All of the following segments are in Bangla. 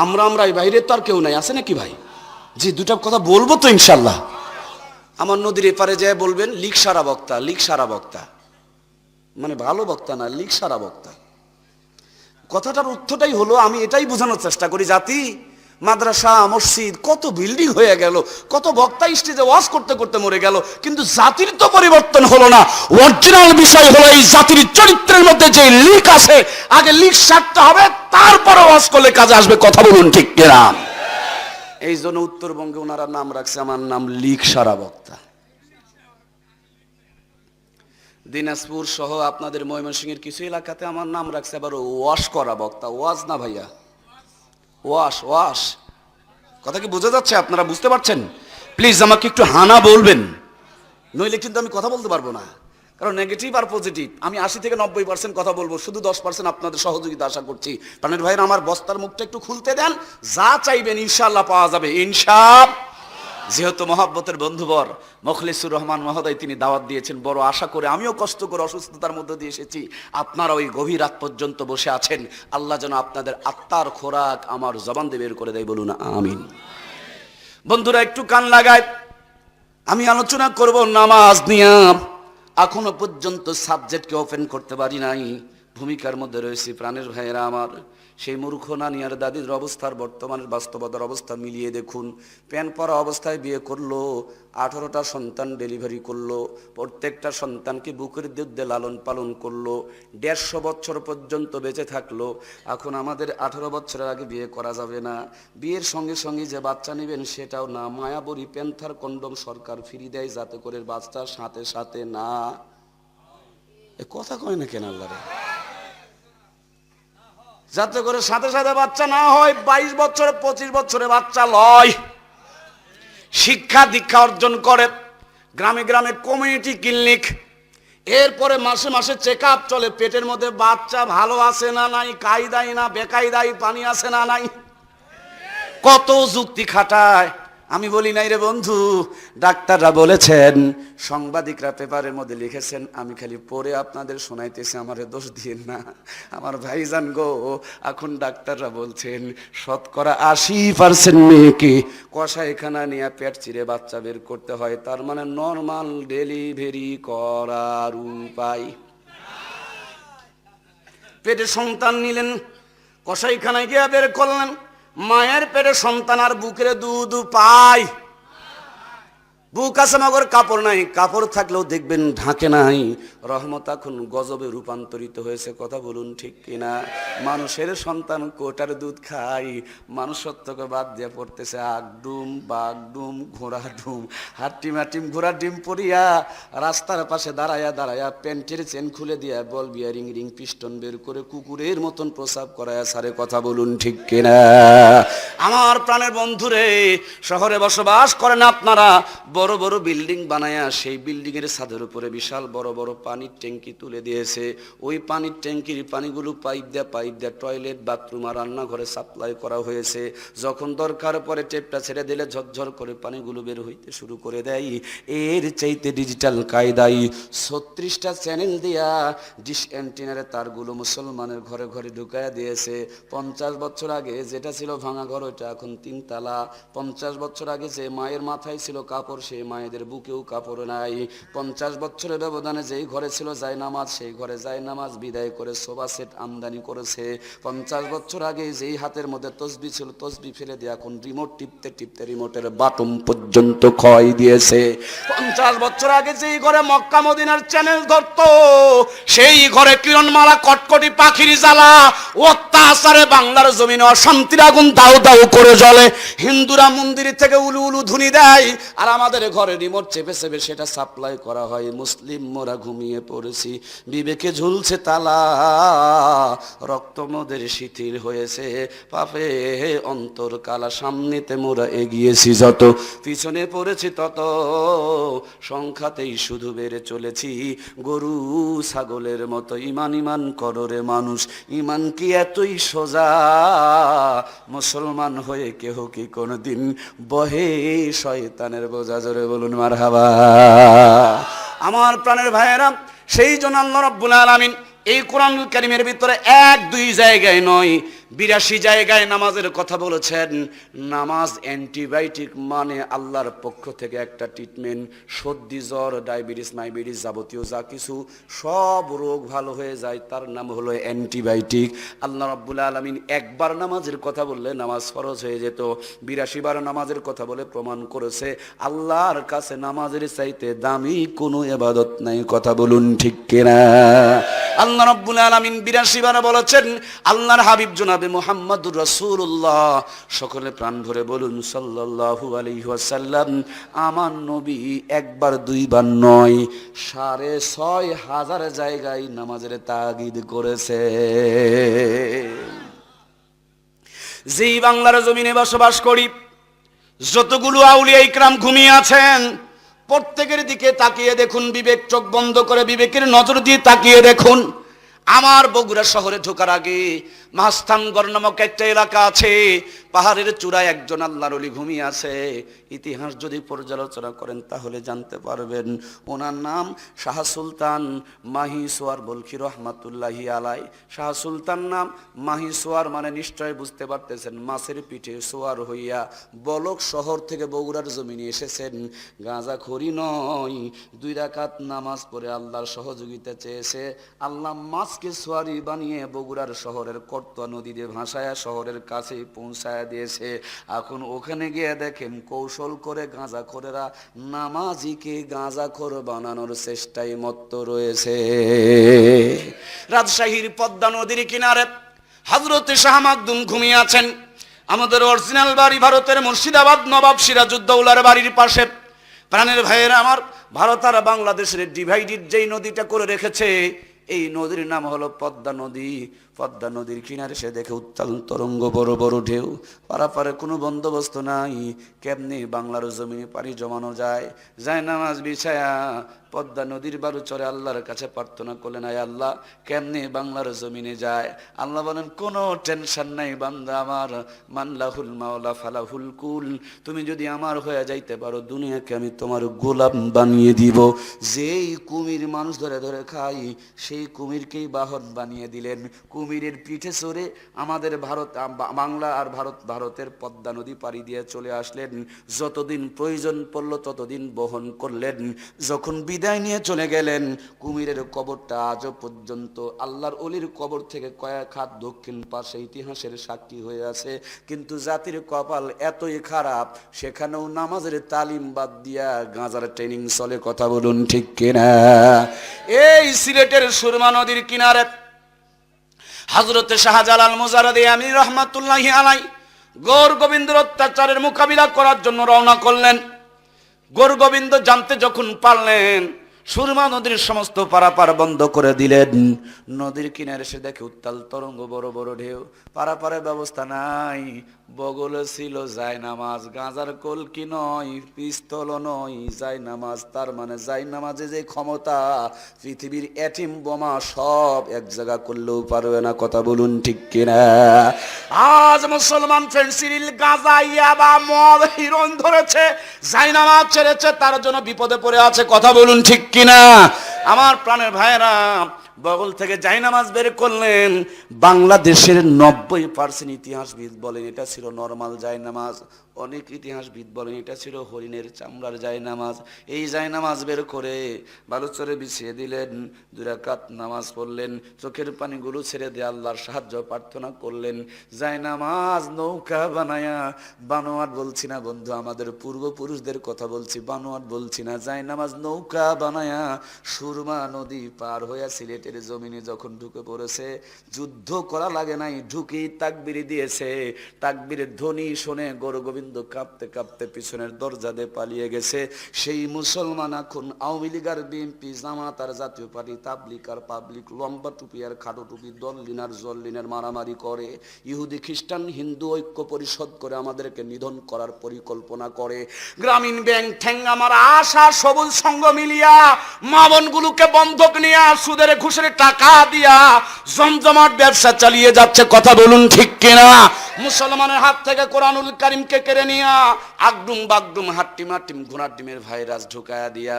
আমরাই, বাইরে তো আর কেউ নাই, আছে নাকি ভাই? জি, দুটা কথা বলবো তো ইনশাল্লাহ। আমার নদীর এপারে যায় বলবেন লিক সারা বক্তা, লিক সারা বক্তা মানে ভালো বক্তা না, লিক সারা বক্তা। কথাটার অর্থটাই হলো, আমি এটাই বোঝানোর চেষ্টা করি, জাতি মাদ্রাসা মসজিদ কত বিল্ডিং হয়ে গেল, কত বক্তা স্টেজে ওয়াজ করতে করতে মরে গেল, কিন্তু জাতির তো পরিবর্তন হলো না। অরিজিনাল বিষয় হলো এই জাতির চরিত্রের মধ্যে যে লিক আছে, আগে লিক সারতে হবে, তারপরে ওয়াজ করলে কাজে আসবে। কথা বলুন ঠিক কিনা? এই জন্য উত্তরবঙ্গে ওনারা নাম রাখছে, আমার নাম লিক সারা বক্তা। দিনাজপুর সহ আপনাদের ময়মনসিংহের কিছু এলাকাতে আমার নাম রাখছে আবার ওয়াশ করা বক্তা। ওয়াজ না ভাইয়া, ওয়াশ ওয়াশ। কথা কি বোঝা যাচ্ছে? আপনারা বুঝতে পারছেন? প্লিজ আমাকে একটু হানা বলবেন, নইলে কিন্তু আমি কথা বলতে পারবো না। কারণ নেগেটিভ আর পজিটিভ আমি 80 থেকে 90% কথা বলবো, শুধু 10% আপনাদের সহযোগিতা আশা করছি। প্রাণের ভাইরা আমার বস্তার মুখটা একটু খুলতে দেন, যা চাইবেন ইনশাআল্লাহ পাওয়া যাবে ইনশাআল্লাহ। যেহেতু মহব্বতের বন্ধুবর মুখলিসুর রহমান মহোদয় তিনি দাওয়াত দিয়েছেন, বড় আশা করে আমিও কষ্ট করে অসুস্থতার মধ্যে দিয়ে এসেছি, আপনারা ওই গভীর রাত পর্যন্ত বসে আছেন। আল্লাহ যেন আপনাদের আত্মার খোরাক আমার জবান দিয়ে বের করে দেয়, বলুন আমিন। বন্ধুরা একটু কান লাগায়, আমি আলোচনা করব নামাজ নিয়ে। এখনো পর্যন্ত সাবজেক্টকে ওপেন করতে পারি নাই, ভূমিকার মধ্যে রয়েছে। প্রাণের ভাইয়েরা আমার, সেই মূর্খ নানিয়ার দাদির অবস্থার বর্তমানের বাস্তবতার অবস্থা মিলিয়ে দেখুন। প্যান পরা অবস্থায় বিয়ে করলো, 18টা সন্তান ডেলিভারি করলো, প্রত্যেকটা সন্তানকে বুকের দুধে লালন পালন করলো, 150 বছর পর্যন্ত বেঁচে থাকলো। এখন আমাদের 18 বছরের আগে বিয়ে করা যাবে না, বিয়ের সঙ্গে সঙ্গে যে বাচ্চা নেবেন সেটাও না, মায়াবরী প্যান্থার কন্ডম সরকার ফ্রি দেয় যাতে করে বাচ্চার সাথে সাথে না। এ কথা কয় না কেন আল্লাহ রে? যাতে করে সাথে সাথে বাচ্চা না হয়। 22 বছরে 25 বছরে বাচ্চা লয়, শিক্ষা দীক্ষা অর্জন করে, গ্রামে গ্রামে কমিউনিটি ক্লিনিক, এরপরে মাসে মাসে চেক আপ চলে, পেটের মধ্যে বাচ্চা ভালো আছে না নাই, কায়দাই না বেকায়দাই পানি আছে না নাই, কত যুক্তি খাটায়। আমি বলি নাই রে বন্ধু, ডাক্তাররা বলেছেন, সাংবাদিকরা পেপারের মধ্যে লিখেছেন, আমি খালি পড়ে আপনাদের শোনাইতেছি, আমারে দোষ দিয়েন না আমার ভাইজান গো। এখন ডাক্তাররা বলছেন শতকরা 80% মেয়েকে কষাইখানা নিয়ে পেট চিরে বাচ্চা বের করতে হয়। তার মানে নর্মাল ডেলিভারি করার উপায়। পেটে সন্তান নিলেন, কষাইখানায় গিয়ে বের করলেন, মায়ের পেটে সন্তান আর বুকের দুধ পায়। বুক আছে মগর কাপড় নাই, কাপড় থাকলেও দেখবেন ঢাকে নাই। রহমত এখন গজবে রূপান্তরিত হয়েছে, কথা বলুন ঠিক কিনা? মানুষের সন্তান কোটার দুধ খায়, মানুষত্বকে বাদ দিয়ে পড়তেছে আগডুম বাগডুম ঘোড়া ডুম। হাট্টিমাটিম ঘোড়া ডিম পরিয়া রাস্তার পাশে দাঁড়ায়া দাঁড়ায়া প্যান্টের চেন খুলে দিয়া বল বিয়ারিং রিং পিস্টন বের করে কুকুরের মতন প্রসাব করায়া সারে, কথা বলুন ঠিক কিনা? আমার প্রাণের বন্ধুরে, শহরে বসবাস করেন আপনারা, বড় বড় বিল্ডিং বানায়া সেই বিল্ডিং এর ছাদের উপরে বিশাল বড় বড় পানির ট্যাঙ্কি তুলে দিয়েছে। ওই পানির ট্যাঙ্কির পানিগুলো পাইপ দিয়ে টয়লেট বাথরুম আর রান্নাঘরে সাপ্লাই করা হয়েছে। যখন দরকার পরে টেপটা ছেড়ে দিলে ঝরঝর করে পানিগুলো বের হইতে শুরু করে দেয়। এর চাইতে ডিজিটাল কায়দায় 36টা চ্যানেল দিয়া ডিশ অ্যান্টেনারে তারগুলো মুসলমানের ঘরে ঘরে ঢুকাইয়া দিয়েছে। 50 বছর আগে যেটা ছিল ভাঙা ঘর, ওইটা এখন 3 তালা। 50 বছর আগে যে মায়ের মাথায় ছিল কাপড়, সেই মায়েদের বুকেও কাপড় নাই। 50 বছরের ব্যবধানে যেই ঘরে ছিল জায়নামাজ, সেই ঘরে জায়নামাজ বিদায় করে সোফা সেট আমদানি করেছে। 50 বছর আগে যেই হাতের মধ্যে তসবি ছিল, তসবি ফেলে দিয়ে এখন রিমোট টিপতে টিপতে রিমোটের বাটন পর্যন্ত ক্ষয় দিয়েছে। 50 বছর আগে যেই ঘরে মক্কা মদিনার চ্যানেল ধরতো, সেই ঘরে কিরণমালা কটকটি পাখির জ্বালা, অত্যাচারে বাংলার জমিনে অশান্তির আগুন দাউ দাউ করে জ্বলে। হিন্দুরা মন্দির থেকে উলু উলু ধ্বনি দেয়, আর আমাদের ঘরে রিমোট চেপে চেপে সেটা সাপ্লাই করা হয়। মুসলিম মোরা ঘুমিয়ে পড়েছি, বিবেকে ঝুলছে তালা, রক্ত মোদের শিথিল হয়েছে, পাপে অন্তর কালা, সামনেতে মোরা এগিয়েছি যত, পিছনে পড়েছি তত, সংখ্যাতেই শুধু বেড়ে চলেছি গরু ছাগলের মতো। ইমান ইমান কররে মানুষ, ইমান কি এতই সোজা? মুসলমান হয়ে কেহ কি কোনদিন বহে শয়তানের বোঝা? জোরে বলুন মারহাবা। আমার প্রাণের ভাইয়েরা, সেই জন্য আল্লাহ রাব্বুল আলামিন এই কোরআনুল কারীমের ভিতরে 1-2 জায়গায় নয়, 82 জায়গায় নামাজের কথা বলেছেন। নামাজ অ্যান্টিবায়োটিক, মানে আল্লাহর পক্ষ থেকে একটা ট্রিটমেন্ট। সর্দি, জ্বর, ডায়াবেটিস, মাইবেটিস, যাবতীয় যা কিছু সব রোগ ভালো হয়ে যায়, তার নাম হলো অ্যান্টিবায়োটিক। আল্লাহ রাব্বুল আলামিন একবার নামাজের কথা বললে নামাজ ফরজ হয়ে যেত, 82 বার নামাজের কথা বলে প্রমাণ করেছে আল্লাহর কাছে নামাজের চাইতে দামি কোনো ইবাদত নাই। কথা বলুন ঠিক কিনা? আল্লাহ রাব্বুল আলামিন 82 বার বলেছেন। আল্লাহর হাবিব জনাবে মুহাম্মদুর রাসূলুল্লাহ, সকলে প্রাণ ভরে বলুন সাল্লাল্লাহু আলাইহি ওয়াসাল্লাম, আমার নবী একবার দুইবার নয়, 6500 জায়গায় নামাজের তাগিদ করেছে। যেই বাংলার জমিনে বসবাস করি, যতগুলো আউলিয়া ইকরাম ঘুমিয়ে আছেন, প্রত্যেকের দিকে তাকিয়ে দেখুন, বিবেক চোখ বন্ধ করে বিবেকের নজর দিয়ে তাকিয়ে দেখুন। আমার বগুড়া শহরে ঢোকার আগে মাস্তানগড় নামক একটা এলাকা আছে, পাহাড়ের চূড়ায় একজন আল্লাহর ওলি ঘুমিয়ে আছে। ইতিহাস যদি পর্যালোচনা করেন তাহলে জানতে পারবেন, ওনার নাম শাহ সুলতান মাহি সোয়ার বলখি রহমাতুল্লাহি আলাই। শাহ সুলতান নাম, মাহি সোয়ার মানে নিশ্চয় বুঝতে পারতেছেন, মাছের পিঠে সোয়ার হইয়া বলক শহর থেকে বগুড়ার জমিনে এসেছেন। গাঁজাখড়ি নয়, 2 রাকাত নামাজ পড়ে আল্লাহর সহযোগিতা চেয়েছে। আল্লাহ মাছকে সোয়ারি বানিয়ে বগুড়ার শহরের কর্তা নদীতে ভাসায়া শহরের কাছে পৌঁছায় দিয়েছে। এখন ওখানে গিয়ে দেখেন কৌশল করে গাঁজাখোরেরা নামাজিকে গাঁজাখোর বানানোর চেষ্টায় মত্ত রয়েছে। রাজশাহীর পদ্মা নদীর কিনারে হযরতে শাহ মাকদুম ঘুমিয়ে আছেন। আমাদের অরিজিনাল বাড়ি ভারতের মুর্শিদাবাদ, নবাব সিরাজউদ্দৌলার বাড়ির পাশে। প্রাণের ভাইয়েরা আমার, ভারত আর বাংলাদেশের ডিভাইডেড যেই নদীটা করে রেখেছে, এই নদীর নাম হলো পদ্মা নদী। পদ্মা নদীর কিনারে সে দেখে উত্তাল তরঙ্গ, বড় বড় ঢেউ, পারাপারে কোনো বন্দোবস্ত নাই। কেমনি বাংলার জমিনে পানি জমানো যায়? নামাজ বিছায়া পদ্মা নদীর বারু চরে আল্লাহর কাছে প্রার্থনা করলেন, আয় আল্লাহ, কেমনি বাংলার জমিনে যায়? আল্লাহ বলেন, কোনো টেনশন নাই বান্দা আমার, মানলাহুল মাওলা ফালাহুল কুল। তুমি যদি আমার হয়ে যাইতে পারো, দুনিয়াকে আমি তোমার গোলাম বানিয়ে দিব। যেই কুমির মানুষ ধরে ধরে খাই, সেই কুমিরকেই বাহন বানিয়ে দিলেন। কুমিরের পিঠে চড়ে আমাদের বাংলা আর ভারতের পদ্মা নদী পাড়ি দিয়ে চলে আসলেন। যতদিন প্রয়োজন পড়ল ততদিন বহন করলেন। যখন বিদায় নিয়ে চলে গেলেন, কুমিরের কবরটা আজও পর্যন্ত আল্লাহর ওলির কবর থেকে কয়েক হাত দক্ষিণ পাশে ইতিহাসের সাক্ষী হয়ে আছে। কিন্তু জাতির কপাল এতই খারাপ, সেখানেও নামাজের তালিম বাদ দিয়া গাঁজার ট্রেনিং চলে। কথা বলুন ঠিক কিনা? এই সিলেটের সুরমা নদীর কিনারে হযরতে শাহজালাল মুজাররদি আমিনী রহমাতুল্লাহি আলাই গৌর গোবিন্দের অত্যাচারের মোকাবিলা করার জন্য রওনা করলেন। গৌর গোবিন্দ জানতে যখন পারলেন, সুরমা নদীর সমস্ত পারাপার বন্ধ করে দিলেন। নদীর কিনারে এসে দেখে উত্তাল তরঙ্গ, বড় বড় ঢেউ, পারাপারের ব্যবস্থা নাই। বগলে ছিল জায়নামাজ, গাঁজার কলকি নয়, পিস্তল নয়, জায়নামাজ। তার মানে জায়নামাজে যে ক্ষমতা, পৃথিবীর অ্যাটম বোমা সব এক জায়গা করলেও পারবে না। কথা বলুন ঠিক কিনা? আজ মুসলমান ফেন্সিডিল, গাঁজা, ইয়াবা, মদ, হিরোইন ধরেছে, জায়নামাজ ছেড়েছে, তার জন্য বিপদে পড়ে আছে। কথা বলুন ঠিক কিনা? আমার প্রাণের ভাইয়েরা, বগল থেকে জায়নামাজ বের করলেন। বাংলাদেশের 90% ইতিহাসবিদ বলেন এটা ছিল নরমাল জায়নামাজ। অনেক ইতিহাসবিদ বলেন এটা ছিল হরিণের চামড়ার জায়নামাজ। এই জায়নামাজ বের করে বালুচরে বিছিয়ে দিলেন। 2 রাকাত নামাজ পড়লেন, চোখের পানিগুলো ছেড়ে দিয়ে আল্লাহর সাহায্য প্রার্থনা করলেন। জায়নামাজ নৌকা বানায়া, বানোয়াট বলছি না বন্ধু, আমাদের পূর্বপুরুষদের কথা বলছি, বানোয়াট বলছি না। জায়নামাজ নৌকা বানায়া সুরমা নদী পার হইয়া সিলেটের জমিনে যখন ঢুকে পড়েছে, যুদ্ধ করা লাগে নাই, ঢুকেই তাকবীর দিয়েছে। তাকবীরের ধ্বনি শুনে গৌর গোবিন্দ কাঁপতে কাঁপতে পিছনের দরজা দিয়ে পালিয়ে গেছে। সেই মুসলমান এখন আওয়ামী লীগ আর বিএনপি, জামাত আর জাতীয় পার্টি, তাবলিগ আর পাবলিক, লম্বা টুপি আর খাটো টুপি, দললিন আর জল্লিনের মারামারি করে, ইহুদি খ্রিস্টান হিন্দু ঐক্য পরিষদ করে আমাদেরকে নিধন করার পরিকল্পনা করে। গ্রামীণ ব্যাংক, ঠেঙ্গা মারা, আশা সবুজ সংঘ মিলিয়া মা বোনগুলোকে বন্ধক নিয়ে সুদের ঘুষের টাকা দিয়া জমজমাট ব্যবসা চালিয়ে যাচ্ছে। কথা বলুন ঠিক কিনা? মুসলমানের হাত থেকে কোরআনুল কারীমকে কেড়ে নিয়া আগডুম বাগডুম হাট্টিম হাট্টিম ঘোড়ার ডিমের ভাইরাস ঢুকায়া দিয়া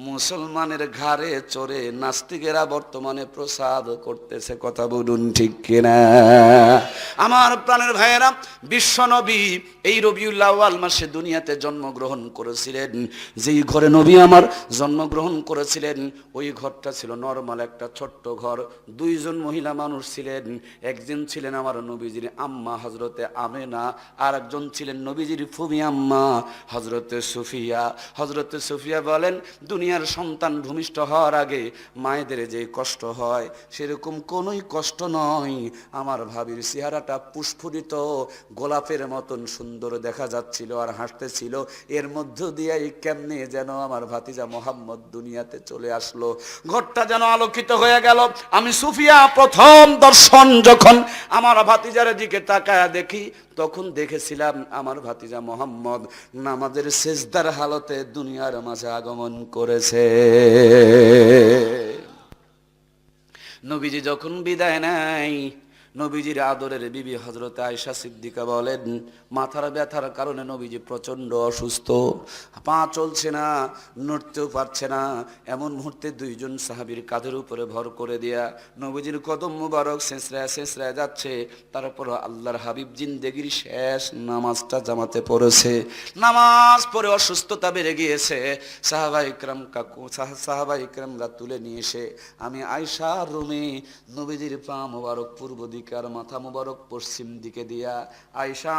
মুসলমানের ঘাড়ে চড়ে নাস্তিকেরা বর্তমানে প্রসাদ করতেছে। কথা বলুন ঠিক কিনা? আমার প্রাণের ভাইয়েরা, বিশ্ব নবী এই রবিউল আউয়াল মাসে দুনিয়াতে জন্মগ্রহণ করেছিলেন। যেই ঘরে নবী আমার জন্মগ্রহণ করেছিলেন ওই ঘরটা ছিল নরমাল একটা ছোট্ট ঘর। দুইজন মহিলা মানুষ ছিলেন। একজন ছিলেন আমার নবীজির আম্মা হযরতে আমেনা, আর একজন ছিলেন নবীজির ফুফি আম্মা হযরতে সুফিয়া। হযরতে সুফিয়া বলেন, দুনিয়ার সন্তান ভূমিষ্ঠ হওয়ার আগে মায়েদের যে কষ্ট হয় সেরকম কোনোই কষ্ট নয়। আমার ভাবির চেহারাটা পুষ্পরিত গোলাপের মতন সুন্দর দেখা যাচ্ছিল আর হাসতেছিল। এর মধ্য দিয়েই কেমনে যেন আমার ভাতিজা মোহাম্মদ দুনিয়াতে চলে আসলো। ঘরটা যেন আলোকিত হয়ে গেল। আমি সুফিয়া প্রথম দর্শন যখন আমার ভাতিজার দিকে তাকায়া দেখি, তখন দেখেছিলাম আমার ভাতিজা মোহাম্মদ নামাজের সেজদার হালতে দুনিয়ার মাঝে আগমন করেছে। নবীজি যখন বিদায় নেয়, নবীজির আদরের বিবি হযরত আয়েশা সিদ্দিকা বলেন, মাথার ব্যথার কারণে নবীজি প্রচন্ড অসুস্থ, পা চলছে না, নড়তেও পারছে না। এমন মুহূর্তে দুইজন সাহাবীর কাঁধের উপরে ভর করে দিয়া নবীজির কদম মুবারক ছেঁচড়ায় ছেঁচড়ায় যাচ্ছে। তারপর আল্লাহর হাবিব জিন্দেগির শেষ নামাজটা জামাতে পড়েছে। নামাজ পড়ে অসুস্থতা বেড়ে গিয়েছে। সাহাবা ইকরামরা তুলে নিয়ে এসে আমি আয়েশার রুমে নবীজির পা মুবারক পূর্ব দিকে আর মাথা মুবারক পশ্চিম দিকে দিয়া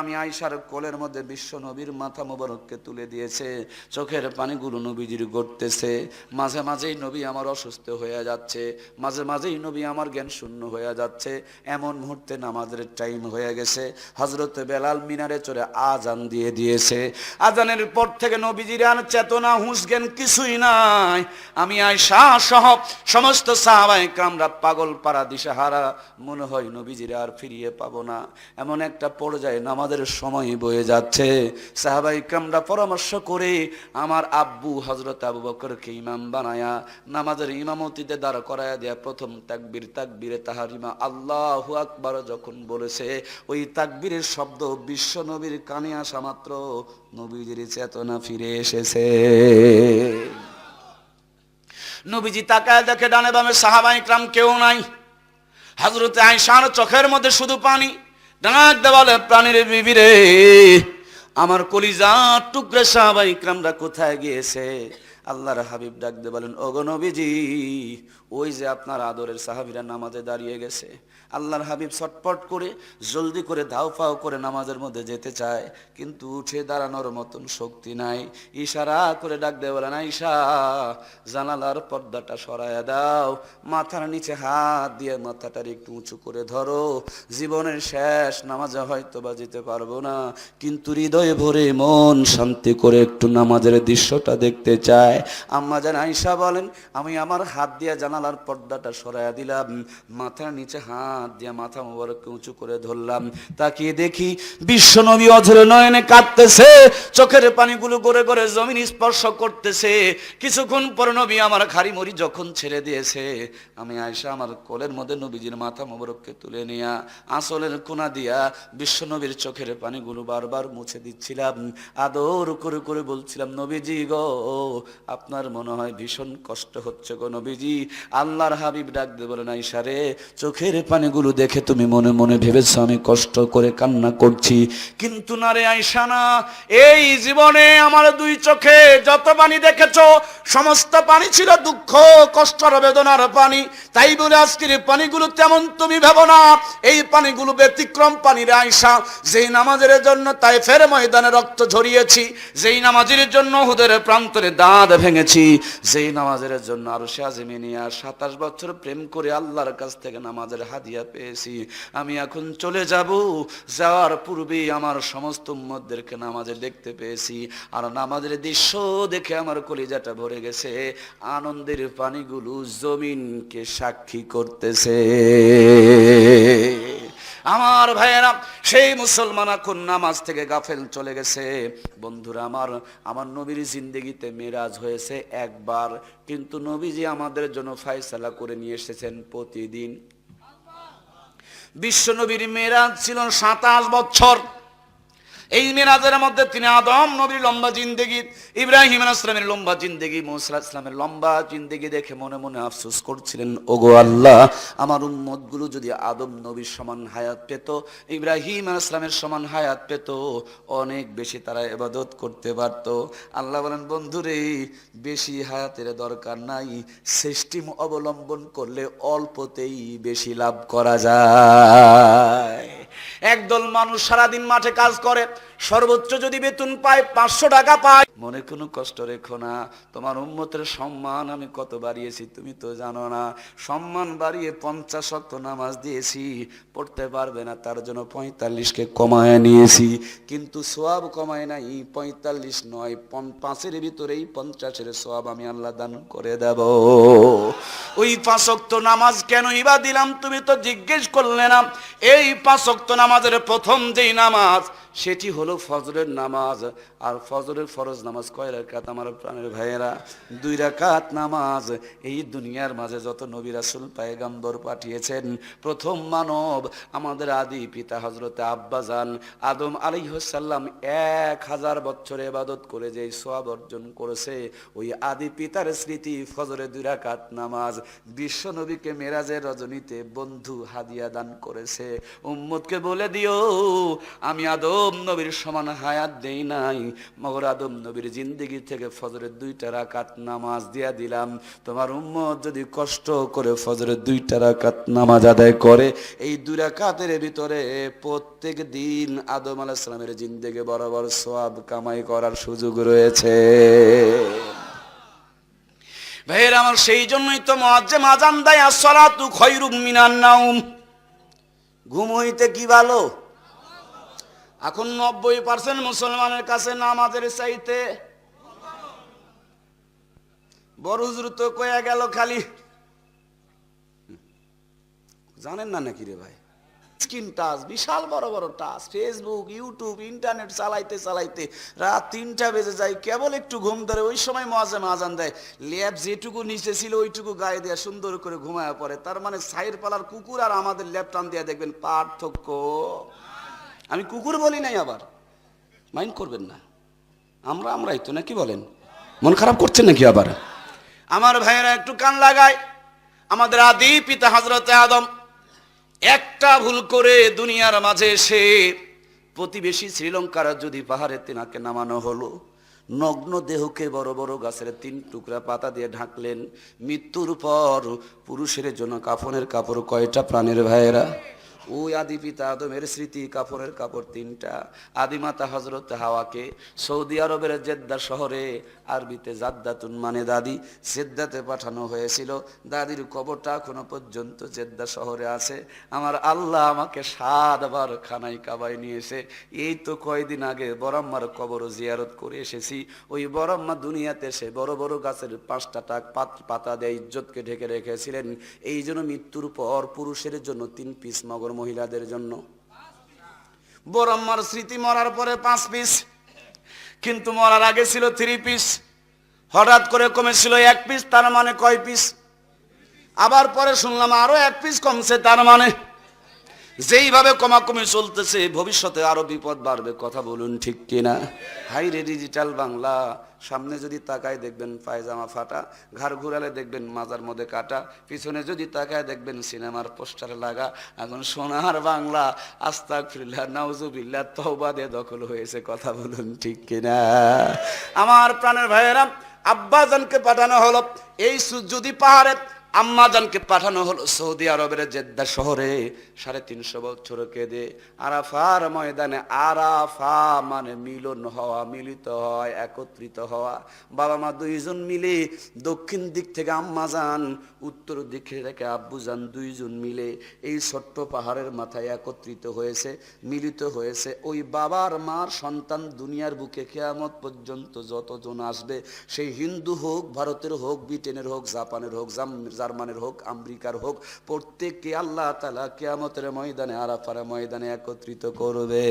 আমি আয়েশার কোলের মধ্যে বিশ্ব নবীর মাথা মুবারককে তুলে দিয়েছে। চোখের পানিগুলো নবীজির গড়তেছে। মাঝে মাঝেই নবী আমার অসুস্থ হয়ে যাচ্ছে, মাঝে মাঝেই নবী আমার জ্ঞান শূন্য হয়ে যাচ্ছে। এমন মুহূর্তে নামাজের টাইম হয়ে গেছে। হযরত বেলাল মিনারে চড়ে আজান দিয়ে দিয়েছে। আজানের পর থেকে নবীজির আর চেতনা হুঁশ জ্ঞান কিছুই নাই। আমি আয়েশা সহ সমস্ত সাহাবায়ে কেরামরা পাগল পাড়া দিশেহারা, মনে হয় নবীজির আর ফিরিয়ে পাবো না। এমন একটা পর্যায়ে নামাজের সময় বয়ে যাচ্ছে। সাহাবায়ে কেরামরা পরামর্শ করে আমার আব্বু হযরত আবু বকরকে ইমাম বানায়া নামাজের ইমামতিতে দাঁড় করায়া দেয়া প্রথম তাকবীরে তাহরিমা আল্লাহু আকবার যখন বলেছে, ওই তাকবীরের শব্দ বিশ্ব নবীর কানে আসা মাত্র নবীজির চেতনা ফিরে এসেছে। নবীজি তাকায় দেখে ডানে বামে সাহাবায়ে কেরাম কেউ নাই। হযরত আয়েশার চোখের মধ্যে শুধু পানি। ডাক দিয়ে বলে, প্রাণের বিবি রে, আমার কলিজার টুকরা সাহাবায়ে কেরামরা কোথায় গিয়েছে? আল্লাহর হাবিব ডাক দিয়ে বলেন, ওগো নবীজি, ওই যে আপনার আদরের সাহাবীরা নামাজে দাঁড়িয়ে গেছে। আল্লাহর হাবিব ছটপট করে জলদি করে ধাও পাও করে নামাজের মধ্যে যেতে চায়, কিন্তু উঠে দাঁড়ানোর মতন শক্তি নাই। ইশারা করে ডাক দিয়ে বলেন, আয়েশা, জানালার পর্দাটা সরায়া দাও, মাথার নিচে হাত দিয়ে মাথাটার একটু উঁচু করে ধরো। জীবনের শেষ নামাজে হয়তো বা যেতে পারবো না, কিন্তু হৃদয়ে ভরে মন শান্তি করে একটু নামাজের দৃশ্যটা দেখতে চায়। আম্মা জান আয়েশা বলেন, আমি আমার হাত দিয়ে জানালার পর্দাটা সরায়া দিলাম, মাথার নিচে হাত দিয়ে মাথা মোবারককে উঁচু করে ধরলাম। তাকিয়ে দেখি বিশ্বনবী অঝরে নয়নে কাঁদতেছে, চোখের পানিগুলো গড়ে গড়ে জমিন স্পর্শ করতেছে। কিছুক্ষণ পর নবী আমার খাড়ি মরি যখন ছেড়ে দিয়েছে, আমি আয়েশা আমার কোলের মধ্যে নবীজির মাথা মোবারককে তুলে নিয়া আঁচলের কোনা দিয়া বিশ্বনবীর চোখের পানিগুলো বারবার মুছে দিচ্ছিলাম। আদর করে করে বলছিলাম, নবীজি গো, আপনার মনে হয় ভীষণ কষ্ট হচ্ছে গো নবীজি। আল্লাহর হাবিব ডাক দিয়ে বলেন, আয়েশা রে, চোখের পানিগুলো দেখে তুমি মনে মনে ভেবেছো আমি কষ্ট করে কান্না করছি, কিন্তু না রে আয়েশা না। এই জীবনে আমার দুই চোখে যত পানি দেখেছো সমস্ত পানি ছিল দুঃখ কষ্ট বেদনার পানি। তাই বলে আজকের পানিগুলো তেমন তুমি ভেবো না, এই পানিগুলো ব্যতিক্রম পানি রে আয়েশা। যেই নামাজের জন্য তায়েফের ময়দানে রক্ত ঝরিয়েছি, যেই নামাজের জন্য উহুদের প্রান্তরে দাঁত ভেঙেছি, যেই নামাজের জন্য আরশে আজিমে নিয়ে 27 বছর প্রেম করে আল্লাহর কাছ থেকে নামাজের হাদিয়া পেয়েছি, আমি এখন চলে যাব। যাওয়ার পূর্বেই আমার সমস্ত উম্মতদেরকে নামাজে দেখতে পেয়েছি, আর নামাজের দৃশ্য দেখে আমার কলিজাটা ভরে গেছে। আনন্দের পানিগুলো জমিনকে সাক্ষী করতেছে। আমার ভাইয়েরা, সেই মুসলমান এখন নামাজ থেকে গাফেল চলে গেছে। বন্ধুরা আমার নবীর জিন্দেগিতে মেরাজ হয়েছে একবার, কিন্তু নবীজি আমাদের জন্য ফয়সালা করে নিয়ে এসেছেন প্রতিদিন। বিশ্ব নবীর মেরাজ ছিল 27 বছর। এই মেরাজের মধ্যে তিনি আদম নবীর লম্বা জিন্দেগি, ইব্রাহিম আলাইহিস সালামের লম্বা জিন্দেগি, মুসা আলাইহিস সালামের লম্বা জিন্দেগি দেখে মনে মনে আফসোস করছিলেন, ওগো আল্লাহ, আমার উম্মতগুলো যদি আদম নবীর সমান হায়াত পেত, ইব্রাহিম আলাইহিস সালামের সমান হায়াত পেত, অনেক বেশি তারা ইবাদত করতে পারত। আল্লাহ বলেন, বন্ধুরে, বেশি হায়াতের দরকার নাই, সিস্টেম অবলম্বন করলে অল্পতেই বেশি লাভ করা যায়। একদল মানুষ সারাদিন মাঠে কাজ করে, সর্বোচ্চ যদি বেতন পায় 500 টাকা পায়, মনে কোনো কষ্ট রেখো না, তোমার উম্মতের সম্মান আমি কত বাড়িয়েছি তুমি তো জানো না। সম্মান বাড়িয়ে 50 ওয়াক্ত নামাজ দিয়েছি, পড়তে পারবে না তার জন্য 45কে কমায় নিয়েছি, কিন্তু সওয়াব কমায় নাই, 45 নয়, 5-এর ভিতরেই 50-এর সওয়াব আমি আল্লাহ দান করে দেব। ওই 5 ওয়াক্ত নামাজ কেনই বা দিলাম তুমি তো জিজ্ঞেস করলে না। এই 5 ওয়াক্ত নামাজের প্রথম যেই নামাজ, সেটি হলো ফজরের নামাজ। আর ফজরের ফরজ নামাজ কয় রাকাত আমার প্রাণের ভাইয়েরা? 2 রাকাত নামাজ। এই দুনিয়ার মাঝে যত নবী রাসূল পয়গম্বর পাঠিয়েছেন, প্রথম মানব আমাদের আদি পিতা হযরত আব্বাজান আদম আলাইহিস সালাম 1000 বছর ইবাদত করে যে সওয়াব অর্জন করেছে, ওই আদি পিতার স্মৃতি ফজরের 2 রাকাত নামাজ বিশ্ব নবীকে মেরাজের রজনীতে বন্ধু হাদিয়া দান করেছে। উম্মতকে বলে দিও, আমি আদম নবীর সমান হায়াত দেই নাই, মগর আদম নবীর জিন্দেগি থেকে ফজরের 2টা রাকাত নামাজ দিয়া দিলাম। তোমার উম্মত যদি কষ্ট করে ফজরের 2টা রাকাত নামাজ আদায় করে, এই 2 রাকাতের ভিতরে প্রত্যেক দিন আদম আলাইহিস সালামের জিন্দেগি বরাবর সওয়াব কামাই করার সুযোগ রয়েছে। ভাইয়ের আমার, সেই জন্যই তো মুয়াজ্জিন আযান দেয়, আসসালাতু খায়রুম মিনান নাওম। ঘুম হইতে কি ভালো? এখন 90% মুসলমানের কাছে নামাজের চাইতে বড় হুজুর তো কয়া গেল খালি, জানেন না নাকি রে ভাই? স্ক্রিন টাচ, বিশাল বড় বড় টাচ, ফেসবুক, ইউটিউব, ইন্টারনেট চালাইতে চালাইতে রাত 3টা বেজে যায়, কেবল একটু ঘুম ধরে। ওই সময় মুয়াজ্জিন আযান দেয়, ল্যাব যেটুকু নিচে ছিল ওইটুকু গায়ে দেয়া সুন্দর করে ঘুমায় পড়ে। তার মানে সাইর পালার কুকুর আর আমাদের ল্যাব টান দিয়ে দেখবেন পার্থক্য। আমি কুকুর বলি নাই, আবার মাইন্ড করবেন না, আমরাই তো নাকি বলেন? মন খারাপ করছেন নাকি আবার? আমার ভাইয়েরা একটু কান লাগায়, আমাদের আদি পিতা হযরত আদম একটা ভুল করে দুনিয়ার মাঝে এসে প্রতিবেশী শ্রীলঙ্কার যদি পাহাড়ে তেনাকে নামানো হলো, নগ্ন দেহকে বড় বড় গাছের 3 টুকরা পাতা দিয়ে ঢাকলেন। মৃত্যুর পর পুরুষের জন্য কাফনের কাপড় কয়টা প্রাণের ভাইয়েরা? ওই আদি পিতা আদমের স্মৃতি কাপড়ের কাপড় 3টা। আদিমাতা হযরত হাওয়াকে সৌদি আরবের জেদ্দা শহরে, আরবিতে জাদ্দাতুন মানে দাদি, জেদ্দাতে পাঠানো হয়েছিল। দাদির কবরটা এখনো পর্যন্ত জেদ্দা শহরে আছে। আমার আল্লাহ আমাকে 7 বার খানায় কাবায় নিয়েছে। এই তো কয়দিন আগে বড়াম্মার কবর জিয়ারত করে এসেছি। ওই বড়াম্মা দুনিয়াতে এসে বড় বড় গাছের 5টা পাতা দিয়ে ইজ্জতকে ঢেকে রেখেছিলেন। এই জন্য মৃত্যুর পর পুরুষের জন্য 3 পিস, মগর মহিলাদের জন্য। বড়াম্মার স্মৃতি মরার পরে 5 পিস, কিন্তু মরার আগে ছিল 3 পিস। হঠাৎ করে কমেছিল 1 পিস, তার মানে কয় পিস? আবার পরে শুনলাম আরো 1 পিস কমছে, তার মানে যেইভাবে কমাকমি চলতেছে ভবিষ্যতে আরো বিপদ বাড়বে। কথা বলুন ঠিক কিনা? হাই রে ডিজিটাল বাংলা, সামনে যদি তাকায় দেখবেন পায়জামা ফাটা, ঘাড় ঘুরালে দেখবেন মাজার মধ্যে কাটা, পিছনে যদি তাকায় দেখবেন সিনেমার পোস্টার লাগা। এখন সোনার বাংলা আস্তাগফিরুল্লাহ নাউজুবিল্লাহ তওবা দিয়ে দখল হয়েছে। কথা বলুন ঠিক কিনা? আমার প্রাণের ভাইয়েরা, আব্বাজানকে পাঠানো হলো এই যদি পাহাড়ে, আম্মাজানকে পাঠানো হলো সৌদি আরবের জেদ্দা শহরে। 350 বছর কেঁদে আরাফার ময়দানে, আরাফা মানে মিলন হওয়া, মিলিত হওয়া, একত্রিত হওয়া। বাবা মা 2 জন মিলে, দক্ষিণ দিক থেকে আম্মাজান, উত্তর দিক থেকে আব্বুজান, 2 জন মিলে এই ছোট্ট পাহাড়ের মাথায় একত্রিত হয়েছে, মিলিত হয়েছে। ওই বাবার মার সন্তান দুনিয়ার বুকে কিয়ামত পর্যন্ত যতজন আসবে, সেই হিন্দু হোক, ভারতের হোক, ব্রিটেনের হোক, জাপানের হোক, জার্মানের হোক, আমেরিকার হোক, প্রত্যেককে আল্লাহ তাআলা কিয়ামতের ময়দানে, আরাফার ময়দানে একত্রিত করবে।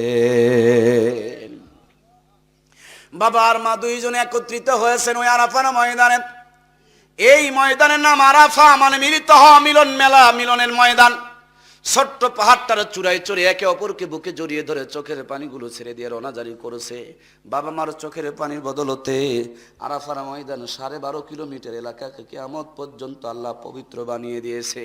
বাবা আর মা 2 জন একত্রিত হয়েছেন ওই আরাফার ময়দানে। এই ময়দানের নাম আরাফা, মানে মিলিত হওয়া, মিলন মেলা, মিলনের ময়দান। ছোট্ট পাহাড়টার চূড়ায় চড়ে একে অপরকে বুকে জড়িয়ে ধরে চোখের পানিগুলো ছেড়ে দিয়ে রওনাজারি করেছে। বাবা মার চোখের পানির বদলতে আরাফার ময়দান 12.5 কিলোমিটার এলাকাকে কিয়ামত পর্যন্ত আল্লাহ পবিত্র বানিয়ে দিয়েছে।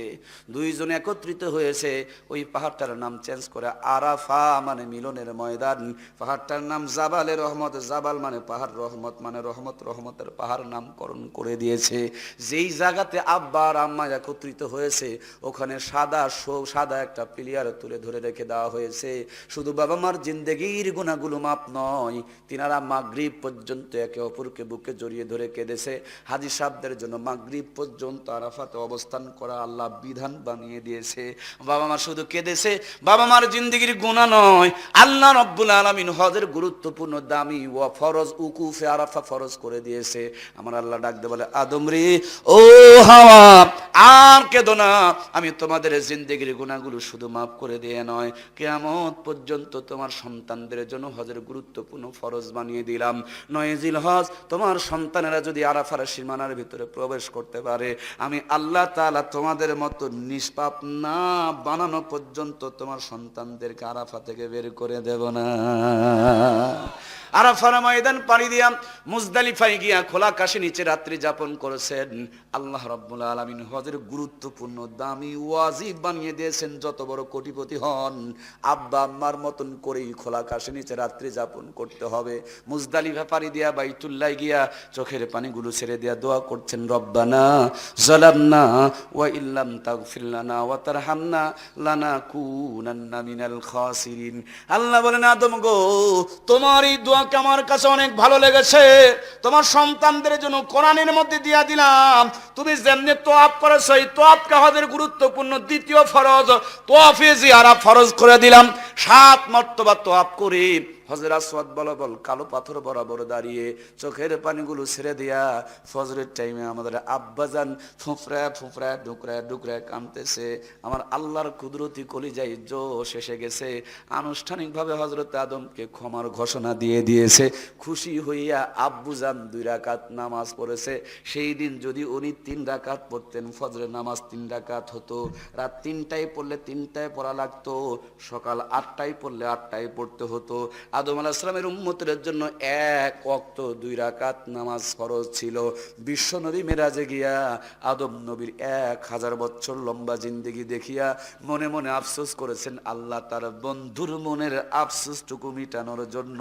দুইজন একত্রিত হয়েছে, ওই পাহাড়টার নাম চেঞ্জ করে আরাফা মানে মিলনের ময়দান, পাহাড়টার নাম জাবালে রহমত, জাবাল মানে পাহাড়, রহমত মানে রহমত, রহমতের পাহাড় নামকরণ করে দিয়েছে। যেই জায়গাতে আব্বা আর আম্মা একত্রিত হয়েছে ওখানে সাদা একটা প্লেয়ার তুলে ধরে রেখে দেওয়া হয়েছে। শুধু বাবা মার জিন্দেগির গুনাহগুলো মাপ নয়, তিনারা মাগরিব পর্যন্ত একে অপরকে বুকে জড়িয়ে ধরে কেঁদেছে। হাজী সাহেবদের জন্য মাগরিব পর্যন্ত আরাফাতে অবস্থান করা আল্লাহ বিধান বানিয়ে দিয়েছে। বাবা মা শুধু কেঁদেছে, বাবা মার জিন্দেগির গুনাহ নয়, আল্লাহ রাব্বুল আলামিন হজের গুরুত্বপূর্ণ দামি ও ফরজ উকুফে আরাফা ফরজ করে দিয়েছে। আমার আল্লাহ ডাক দিয়ে বলে, আদম রে, ও হাওয়া, আর কেঁদো না, আমি তোমাদের জিন্দেগির গুনাহগুলো শুধু মাফ করে দিয়ে নয়, কিয়ামত পর্যন্ত তোমার সন্তানদের জন্য হজের গুরুত্বপূর্ণ ফরজ বানিয়ে দিলাম। 9 জিলহজ তোমার সন্তানেরা যদি আরাফার সীমানার ভিতরে প্রবেশ করতে পারে, আমি আল্লাহ তাআলা তোমাদের মতো নিষ্পাপ না বানানো পর্যন্ত তোমার সন্তানদেরকে আরাফা থেকে বের করে দেব না। আরাফার ময়দান পাড়ি দিয়া মুজদালিফায় গিয়া খোলা আকাশের নিচে রাত্রি যাপন করেছেন। আল্লাহ রাব্বুল আলামিন হজের গুরুত্বপূর্ণ দামি ওয়াজিব বানিয়ে দিয়েছেন। যত বড় কোটিপতি হন, আব্বা আম্মার মতন করেই খোলা আকাশের নিচে রাত্রি যাপন করতে হবে। মুজদালিফা পাড়ি দিয়া বাইতুল্লাহ গিয়া চোখের পানিগুলো ছেড়ে দিয়া দোয়া করছেন, রব্বানা যালামনা ওয়া ইল্লাম তাগফির লানা ওয়া তারহামনা লানাকুনান্না মিনাল খাসিরিন। আল্লাহ বলেন, আদম গো, তোমার এই দোয়া আমার কাছে অনেক ভালো লেগেছে, তোমার সন্তানদের জন্য কোরআনের মধ্যে দিয়া দিলাম। তুমি যেমনি তোয়াফ করেছো, এই তোয়াফকে হজের গুরুত্বপূর্ণ দ্বিতীয় ফরজ তোয়াফে জিয়ারা ফরজ করে দিলাম। 7 মর্তবা তোয়াফ করে হজর আসওয়াদ বলবল কালো পাথর বরাবর দাঁড়িয়ে চোখের পানিগুলো ছেড়ে দিয়া ফজরের টাইমে আমাদের আব্বাজান ফুফরা ডুকরা কাঁদতেছে। আমার আল্লাহর কুদরতি কলিজায় জোশ এসে গেছে। আনুষ্ঠানিকভাবে হযরত আদমকে ক্ষমার ঘোষণা দিয়ে দিয়েছে। খুশি হইয়া আব্বুজান 2 রাকাত নামাজ পড়েছে। সেই দিন যদি উনি 3 রাকাত পড়তেন, ফজরের নামাজ 3 রাকাত হতো। রাত 3টায় পড়লে 3টায় পড়া লাগতো, সকাল 8টায় পড়লে 8টায় পড়তে হতো। আদম আলাইহিস সালামের উম্মতের জন্য 1 ওয়াক্ত 2 রাকাত নামাজ ফরজ ছিল। বিশ্ব নবী মেরাজে গিয়া আদম নবীর 1000 বছর লম্বা জিন্দেগি দেখিয়া মনে মনে আফসোস করেছেন। আল্লাহ তার বন্ধুর মনের আফসোসটুকু মিটানোর জন্য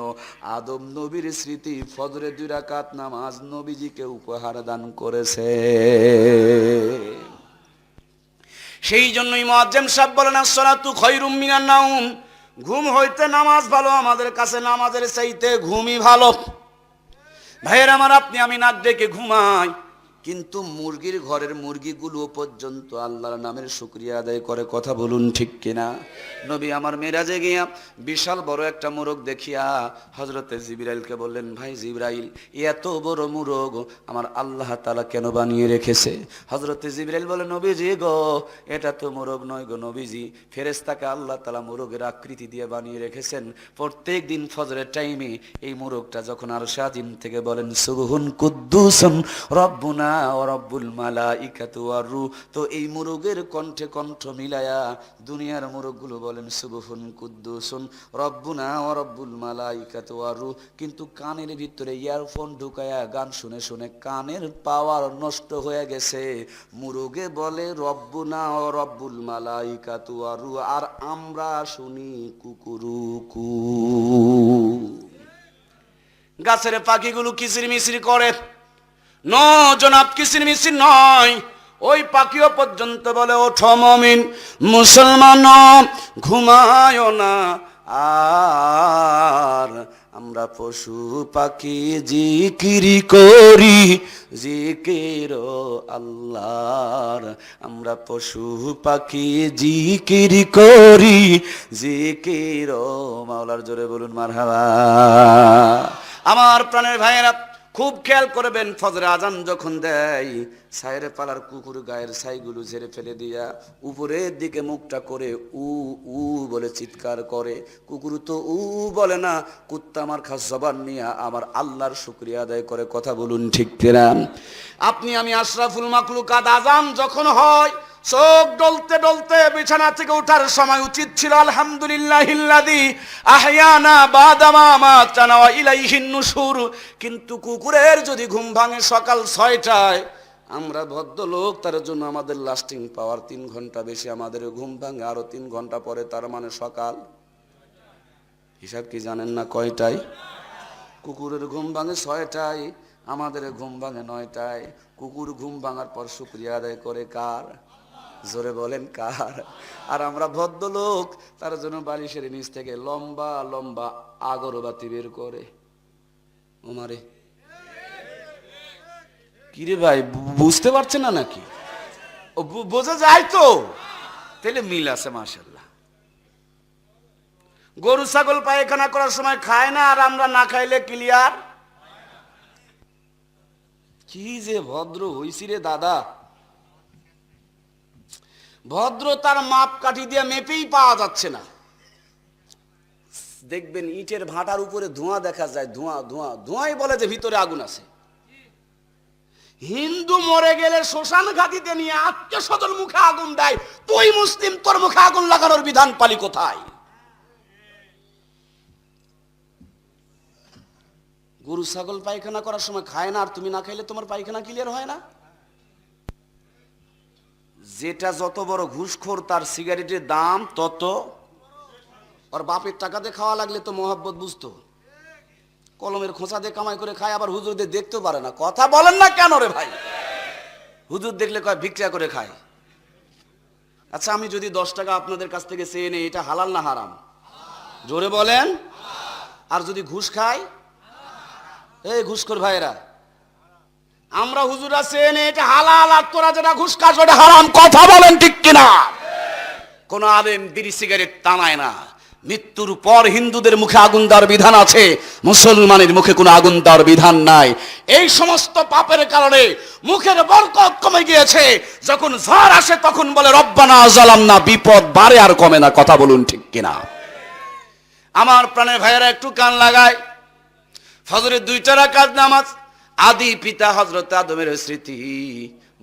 আদম নবীর স্মৃতি ফজরে 2 রাকাত নামাজ নবীজিকে উপহার দান করেছে। সেই জন্যই মুয়াজ্জিম সাহেব বলেন, আসসালাতু খায়রুম মিনান নাওম, ঘুম হইতে নামাজ ভালো, আমাদের কাছে নামাজের চাইতে ঘুমই ভালো। ভাইয়ের আমার, আপনি আমি নাক ডেকে ঘুমাই, কিন্তু মুরগির ঘরের মুরগিগুলো পর্যন্ত আল্লাহর নামের শুকরিয়া আদায় করে। কথা বলুন ঠিক কিনা? নবী আমার মেরাজে গিয়া বিশাল বড় একটা মোরগ দেখিয়া হযরতে জিবরাইলকে বললেন, ভাই জিবরাইল, এত বড় মোরগ আমার আল্লাহ তাআলা কেন বানিয়ে রেখেছে? হযরতে জিবরাইল বলে, নবীজি গো, এটা তো মোরগ নয় গো নবীজি, ফেরেশতাকে আল্লাহ তাআলা মোরগের আকৃতি দিয়ে বানিয়ে রেখেছেন। প্রত্যেক দিন ফজরের টাইমে এই মোরগটা যখন আরশে আজিম থেকে বলেন সুবহুন কুদ্দুসুন রব্বুনা ওয়া রব্বুল মালাইকাতু ওয়ার রূহ, তো এই মোরগের কণ্ঠে কণ্ঠ মিলায়া দুনিয়ার মোরগগুলো বলেন সুবহুন কুদ্দুসুন রব্বুনা ওয়া রব্বুল মালাইকাতু ওয়ার রূহ। কিন্তু কানের ভিতরে ইয়ারফোন ঢুকায়া গান শুনে শুনে কানের পাওয়ার নষ্ট হয়ে গেছে। মোরগে বলে রব্বুনা ওয়া রব্বুল মালাইকাতু ওয়ার রূহ, আর আমরা শুনি কুকুরুকু। গাছের পাখিগুলো কিচিরমিচির করে, জনাব কিচিরমিচির নয়, ওই পাখিও পর্যন্ত বলে, ওঠো মুমিন মুসলমান ঘুমায় না। আর আমরা পশু পাখি জিকিরি করি, জিকির আল্লাহর। আমরা পশু পাখি জিকিরি করি, জিকির মাওলার। জোরে বলুন মারহাবা। আমার প্রাণের ভাইয়েরা, খুব খেয়াল করবেন, ফজরে আজান যখন দেয়, সাইরে পালার কুকুর গায়ের ছাইগুলো ঝেড়ে ফেলে দিয়া উপরের দিকে মুখটা করে উ উ বলে চিৎকার করে। কুকুর তো উ বলে না, কুত্তা আমার খাস জবান নিয়ে আমার আল্লাহর শুকরিয়া আদায় করে। কথা বলুন ঠিক কিনা? আপনি আমি আশরাফুল মাখলুকাত, আজান যখন হয় চোখ ডলতে ডলতে বিছানা থেকে ওঠার সময় উচিত ছিল আলহামদুলিল্লাহিল্লাযী আহইয়ানা বাদা মা আমাতানা ওয়া ইলাইহিন নুশুর। কিন্তু কুকুরের যদি ঘুম ভাঙে সকাল 6টায়, আমরা ভদ্রলোক, তার জন্য আমাদের লাস্টিং পাওয়ার 3 ঘন্টা বেশি, আমাদের ঘুম ভাঙে আরো 3 ঘন্টা পরে, তার মানে সকাল। হিসাব কি জানেন না কয়টায়? কুকুরের ঘুম ভাঙে 6টায়, আমাদের ঘুম ভাঙে 9টায়। কুকুর ঘুম ভাঙার পর শুকরিয়া আদায় করে কার? জোরে বলেন কার? আর আমরা ভদ্রলোক, তার জন্য বালিশের নিচ থেকে লম্বা লম্বা আগরবাতি বের করে। ওমারে কিরে ভাই, বুঝতে পারছেন না নাকি? ও বোঝা যায় তো, তাহলে মিল আছে মাশাআল্লাহ। গরু ছাগল পায়খানা করার সময় খায় না, আর আমরা না খাইলে ক্লিয়ার। কি যে ভদ্র হইছি রে দাদা, ভদ্রতার মাপ কাঠি দিয়ে মেপেই পাওয়া যাচ্ছে না। দেখবেন ইটের ভাটার উপরে ধোঁয়া দেখা যায়, ধোঁয়া ধোঁয়া, ধোঁয়াই বলে যে ভিতরে আগুন আছে। হিন্দু মরে গেলে শ্মশান ঘাটিতে নিয়ে আত্মীয় স্বজন মুখে আগুন দেয়, তুই মুসলিম, তোর মুখে আগুন লাগানোর বিধান পালি কোথায়? গরু ছাগল পায়খানা করার সময় খায় না, আর তুমি না খাইলে তোমার পায়খানা ক্লিয়ার হয় না? যেটা যত বড় ঘুষখোর, তার সিগারেটের দাম তত। ওর বাপের টাকা দিয়ে খাওয়া লাগলে তো মহব্বত বুঝতো। কলমের খোঁচা দিয়ে কামাই করে খায়, আবার হুজুরদের দেখতেও পারে না। কথা বলেন না কেন রে ভাই? হুজুর দেখলে কয় ভিক্ষা করে খায়। আচ্ছা, আমি যদি 10 টাকা আপনাদের কাছ থেকে চেয়ে নেই, এটা হালাল না হারাম? জোরে বলেন। আর যদি ঘুষ খাই? এই ঘুষখোর ভাইরা, আমরা হুজুরা চেয়ে নেই, এটা হালাল, আর তোরা যেটা ঘুষ খাস ওটা হারাম। কথা বলেন ঠিক কিনা? কোন আলেম বিড়ি সিগারেট টানায় না। মৃত্যুর পর হিন্দুদের মুখে আগুন দেওয়ার বিধান আছে, মুসলমানের মুখে কোনো আগুন দেওয়ার বিধান নাই। এই সমস্ত পাপের কারণে মুখের বরকত কমে গিয়েছে। যখন ঝড় আসে তখন বলে রব্বানা যালামনা, বিপদ বাড়ে আর কমে না। কথা বলুন ঠিক কিনা? আমার প্রাণের ভাইয়েরা একটু কান লাগায়। ফজরের 2 রাকাত নামাজ, আদি পিতা হযরত আদমের স্মৃতি।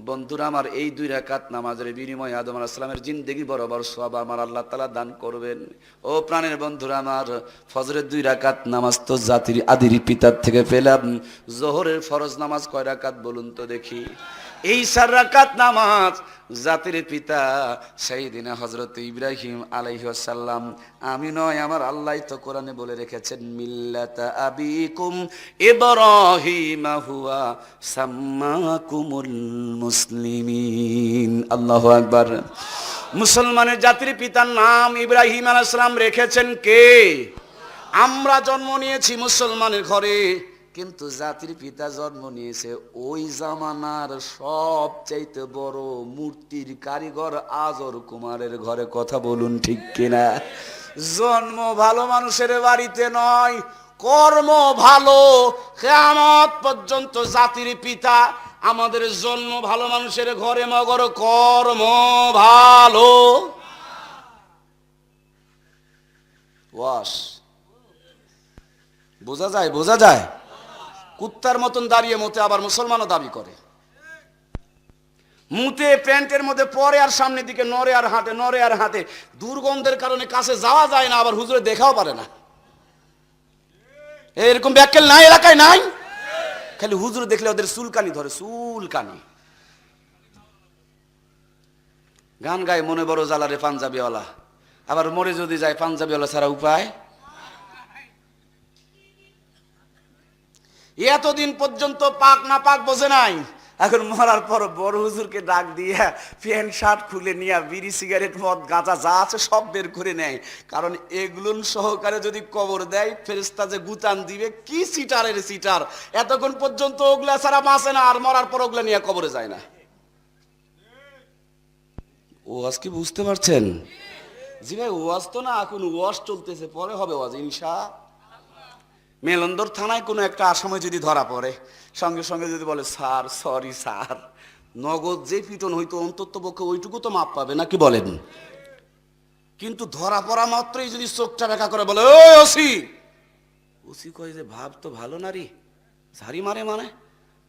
বন্ধুরা আমার, এই 2 রাকাত নামাজের বিনিময়ে আদম আলাইহিস সালামের জিন্দেগি বরাবর সওয়াব আমার আল্লাহ তাআলা দান করবেন। ও প্রাণের বন্ধুরা আমার, ফজরের 2 রাকাত নামাজ তো জাতির আদির পিতার থেকে পেলাম। যোহরের ফরজ নামাজ কয় রাকাত বলুন তো দেখি? এই 4 রাকাত নামাজ জাতির পিতা সাইয়েদিনা হযরত ইব্রাহিম আলাইহিস সালাম, আমি নয় আমার আল্লাহ তো কোরআনে বলে রেখেছেন, মিল্লাতা আবিকুম ইব্রাহিম হুয়া সাম্মাকুমুল মুসলিমিন। আল্লাহু আকবার। মুসলমানের জাতির পিতার নাম ইব্রাহিম আলাইহিস সালাম রেখেছেন কে? আমরা জন্ম নিয়েছি মুসলমানের ঘরে, কিন্তু জাতির পিতা জন্ম নিয়েছে ওই জামানার সবচাইতে বড় মূর্তির কারিগর আজর কুমারের ঘরে। কথা বলুন ঠিক কিনা? জন্ম ভালো মানুষের বাড়িতে নয়, কর্ম ভালো। কিয়ামত পর্যন্ত জাতির পিতা আমাদের জন্ম ভালো মানুষের ঘরে, মগর কর্ম ভালো। ওয়াস বোঝা যায়? বোঝা যায়? কুত্তার মতন দাঁড়িয়ে মতে আবার মুসলমানও দাবি করে। মুতে প্যান্টের মধ্যে পরে আর সামনের দিকে নড়ে আর হাঁটে, নড়ে আর হাঁটে। দুর্গন্ধের কারণে কাছে যাওয়া যায় না, আবার হুজুরে দেখাও পারে না। এরকম ব্যাককেল নাই এলাকায়? নাই। খালি হুজুর দেখলে ওদের চুলকানি ধরে, চুলকানি। গান গায় মনে বড় জ্বালারে পাঞ্জাবিওয়ালা, আবার মরে যদি যায় পাঞ্জাবিওয়ালা ছাড়া উপায়। এতদিন পর্যন্ত পাক না পাক বোঝে নাই, এখন মরার পর বড় হুজুরকে ডাক দিয়ে প্যান্ট শার্ট খুলে নিয়ে বিড়ি সিগারেট মদ গাঁজা যা আছে সব বের করে নেয়। কারণ এগুলোন সহকারে যদি কবর দেয়, ফেরেশতা যে গুতান দিবে, কি সিটারের সিটার। এতক্ষণ পর্যন্ত ওগুলা ছাড়া বাঁচে না, আর মরার পর ওগুলা নিয়ে কবরে যায় না। ওয়াজ কি বুঝতে পারছেন? জি ভাই, ওয়াজ তো না, এখন ওয়াজ চলতেছে, পরে হবে ওয়াজ ইনশাআল্লাহ। মেলন্দর থানায় কোনো একটা আসামি যদি ধরা পড়ে, সঙ্গে সঙ্গে যদি বলে স্যার সরি স্যার, নগদ যে পিটন হইতো অন্তত পক্ষে ওইটুকু তো মাপ পাবে নাকি বলেন? কিন্তু ধরা পড়া মাত্রই যদি চোখটা বেঁকা করে বলে ওই ওসি, ওসি কয় যে ভাব তো ভালো নারী, ঝাড়ি মারে মানে,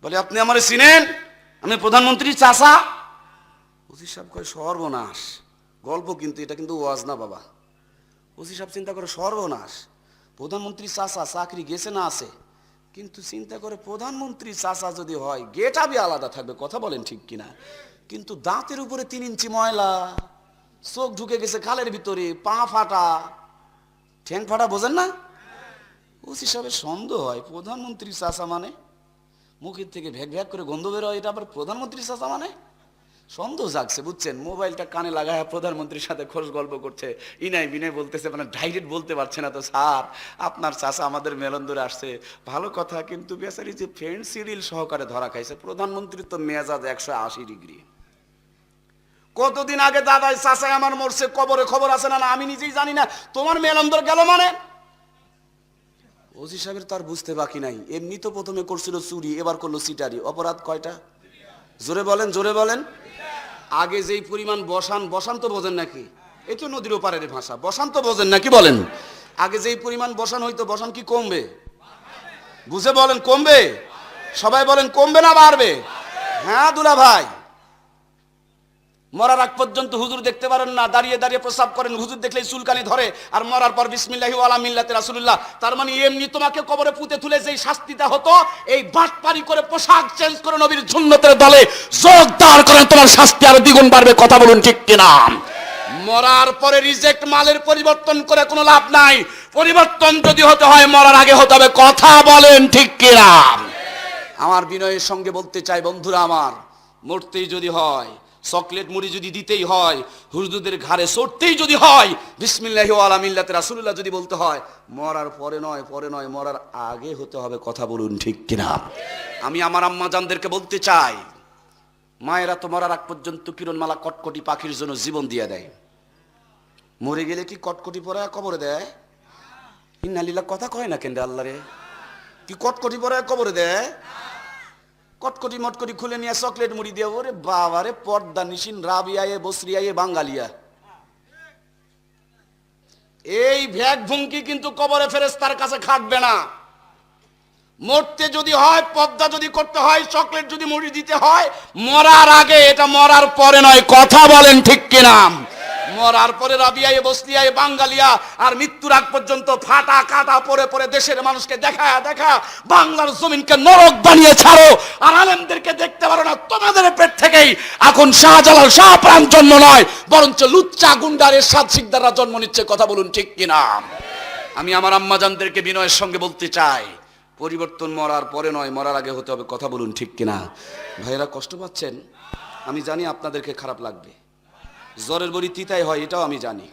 বলে আপনি আমারে চিনেন? আমি প্রধানমন্ত্রী চাচা। ওসি সাহেব কয় সর্বনাশ। গল্প কিন্তু, এটা কিন্তু ওয়াজ না বাবা। ওসি সাহেব চিন্তা করে সর্বনাশ, প্রধানমন্ত্রী চাচা চাকরি গেছে না আছে, কিন্তু চিন্তা করে প্রধানমন্ত্রী চাচা যদি হয় গেট আবি আলাদা থাকবে, কথা বলেন ঠিক কিনা, কিন্তু দাঁতের উপরে 3 ইঞ্চি ময়লা, চোখ ঢুকে গেছে খালের ভিতরে, পা ফাটা, ঠ্যাং ফাটা, বোঝেন না? ওসি সাহেবের সন্দেহ হয় প্রধানমন্ত্রী চাচা মানে, মুখের থেকে ভ্যাক ভ্যাক করে গন্ধ বের হয়, এটা আবার প্রধানমন্ত্রী চাচা মানে, সন্দেহ জাগছে বুঝছেন। মোবাইলটা কানে লাগায় প্রধানমন্ত্রীর সাথে খোঁজ গল্প করছে, ইনাই বিনাই বলতেছে, মানে ডাইরেক্ট বলতে পারছে না। তো স্যার আপনার চাচা আমাদের মেলন ধরে আসছে, ভালো কথা, কিন্তু বেচারি যে ফ্রেন্ড সিরিল সহকারে ধরা খাইছে, প্রধানমন্ত্রীর তো মেজাজ 180 ডিগ্রি। কতদিন আগে দাদাই চাচাই আমার মরছে, কবরে খবর আছে না, আমি নিজেই জানি না, তোমার মেলন ধরে গেল মানে। ওসি সাহেবের তার বুঝতে বাকি নাই, এমনি তো প্রথমে করছিল চুরি, এবার করলো সিটারি, অপরাধ কয়টা? জোরে বলেন, জোরে বলেন। আগে যেই পরিমাণ বসান তো বোঝেন নাকি, এই তো নদীর ওপারের ভাষা, বসান তো বোঝেন নাকি বলেন? আগে যেই পরিমাণ বসান হইতো, বসান কি কমবে? বুঝে বলেন, কমবে? সবাই বলেন কমবে না বাড়বে? হ্যাঁ দুলা ভাই, মরার আগ পর্যন্ত হুজুর দেখতে পারেন না, দাঁড়িয়ে দাঁড়িয়ে প্রস্রাব করেন, হুজুর দেখলেই চুলকানি ধরে, আর মরার পর বিসমিল্লাহি ওয়া আলা মিল্লাতি রাসূলুল্লাহ। তার মানে এমনি তোমাকে কবরে পুঁতে তুলে যেই শাস্তিটা হতো, এই বাটপারি করে পোশাক চেঞ্জ করে নবীর সুন্নতের দলে যোগদান করেন, তোমার শাস্তি আরো দ্বিগুণ বাড়বে, কথা বলুন ঠিক কিনা? মরার পরে রিজেক্ট মালের পরিবর্তন করে কোনো লাভ নাই, পরিবর্তন যদি হতে হয় মরার আগে হতে হবে, কথা বলেন ঠিক কিনা? আমার বিনয়ের সঙ্গে বলতে চাই বন্ধুরা আমার, মরতেই যদি হয়, চকলেট মুড়ি যদি দিতেই হয়, হুজুরদের ঘাড়ে চড়তেই যদি হয়, বিসমিল্লাহি ওয়া আলা মিল্লাতি রাসূলুল্লাহ যদি বলতে হয়, মরার পরে নয়, পরে নয়, মরার আগে হতে হবে, কথা বলুন ঠিক কিনা? আমি আমার আম্মা জানদেরকে বলতে চাই, মায়েরা তো মরার আগ পর্যন্ত কিরণমালা কটকটি পাখির জন্য জীবন দিয়ে দেয়, মরে গেলে কি কটকটি পরায় কবরে দেয়? ইন্নালিল্লাহ, কথা কয় না কেন আল্লাহ রে? কি কটকটি পরায় কবরে দেয়? কটকটি মটকটি খুলে নিয়ে চকলেট মুড়ি দিয়ে, ওরে বাবারে, পর্দা নিশিন রাবিয়ায়ে বসরিয়ায়ে বাঙ্গালিয়া, এই ভ্যাক ভুঙ্কি কিন্তু কবরে ফেরেশতার কাছে খাটবে না। মরতে যদি হয়, পর্দা যদি করতে হয়, চকলেট যদি মুড়ি দিতে হয়, মরার আগে, এটা মরার পরে নয়, কথা বলেন ঠিক কিনা? মরার পরে রাবিয়ায়ে বসরিয়ায়ে বাঙ্গালিয়া, আর মৃত্যুর আগ পর্যন্ত ফাটা কাটা পরে পরে দেশের মানুষকে দেখা বাংলার জমিনকে নরক বানিয়ে ছাড়ো, আর আলেমদেরকে দেখতে পারো না, তোমাদের পেট থেকেই এখন শাহজালাল শাহপ্রাণ জন্ম নয়, বরঞ্চ লুচ্চা গুন্ডার এরশাদ শিকদাররা জন্ম নিচ্ছে, কথা বলুন ঠিক কিনা? আমি আমার আম্মা জানদেরকে বিনয়ের সঙ্গে বলতে চাই, পরিবর্তন মরার পরে নয়, মরার আগে হতে হবে, কথা বলুন ঠিক কিনা? ভাইয়েরা কষ্ট পাচ্ছেন, আমি জানি আপনাদেরকে খারাপ লাগবে, জ্বরের বড়ি তিতাই হয়, এটাও আমি জানি।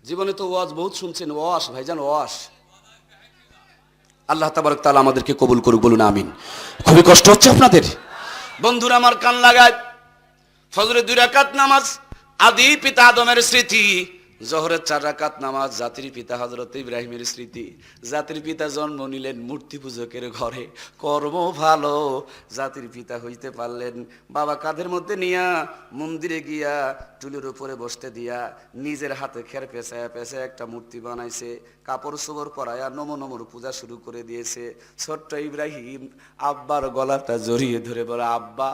জীবনে তো ওয়াজ বহুত শুনছেন, ওয়াজ ভাইজান, ওয়াজ। আল্লাহ তাবারক তাআলা আমাদেরকে কবুল করুক, বলুন আমিন। খুবই কষ্ট হচ্ছে আপনাদের? বন্ধুরা আমার, কান লাগায়, ফজরের 2 রাকাত নামাজ আদি পিতা আদমের স্মৃতি, জোহরের 4 রাকাত নামাজ জাতির পিতা হযরত ইব্রাহিমের স্মৃতি। জাতির পিতা জন্ম নিলেন মূর্তি পূজকের ঘরে, কর্ম ভালো, জাতির পিতা হইতে পারলেন। বাবা কাঁধের মধ্যে নিয়া মন্দিরে গিয়া টুলের উপরে বসতে দিয়া নিজের হাতে খের পেঁচায়া পেঁচায়া একটা মূর্তি বানাইছে, কাপড় চোপড় পরায়া নম নমর পূজা শুরু করে দিয়েছে। ছোট্ট ইব্রাহিম আব্বার গলাটা জড়িয়ে ধরে বলে, আব্বা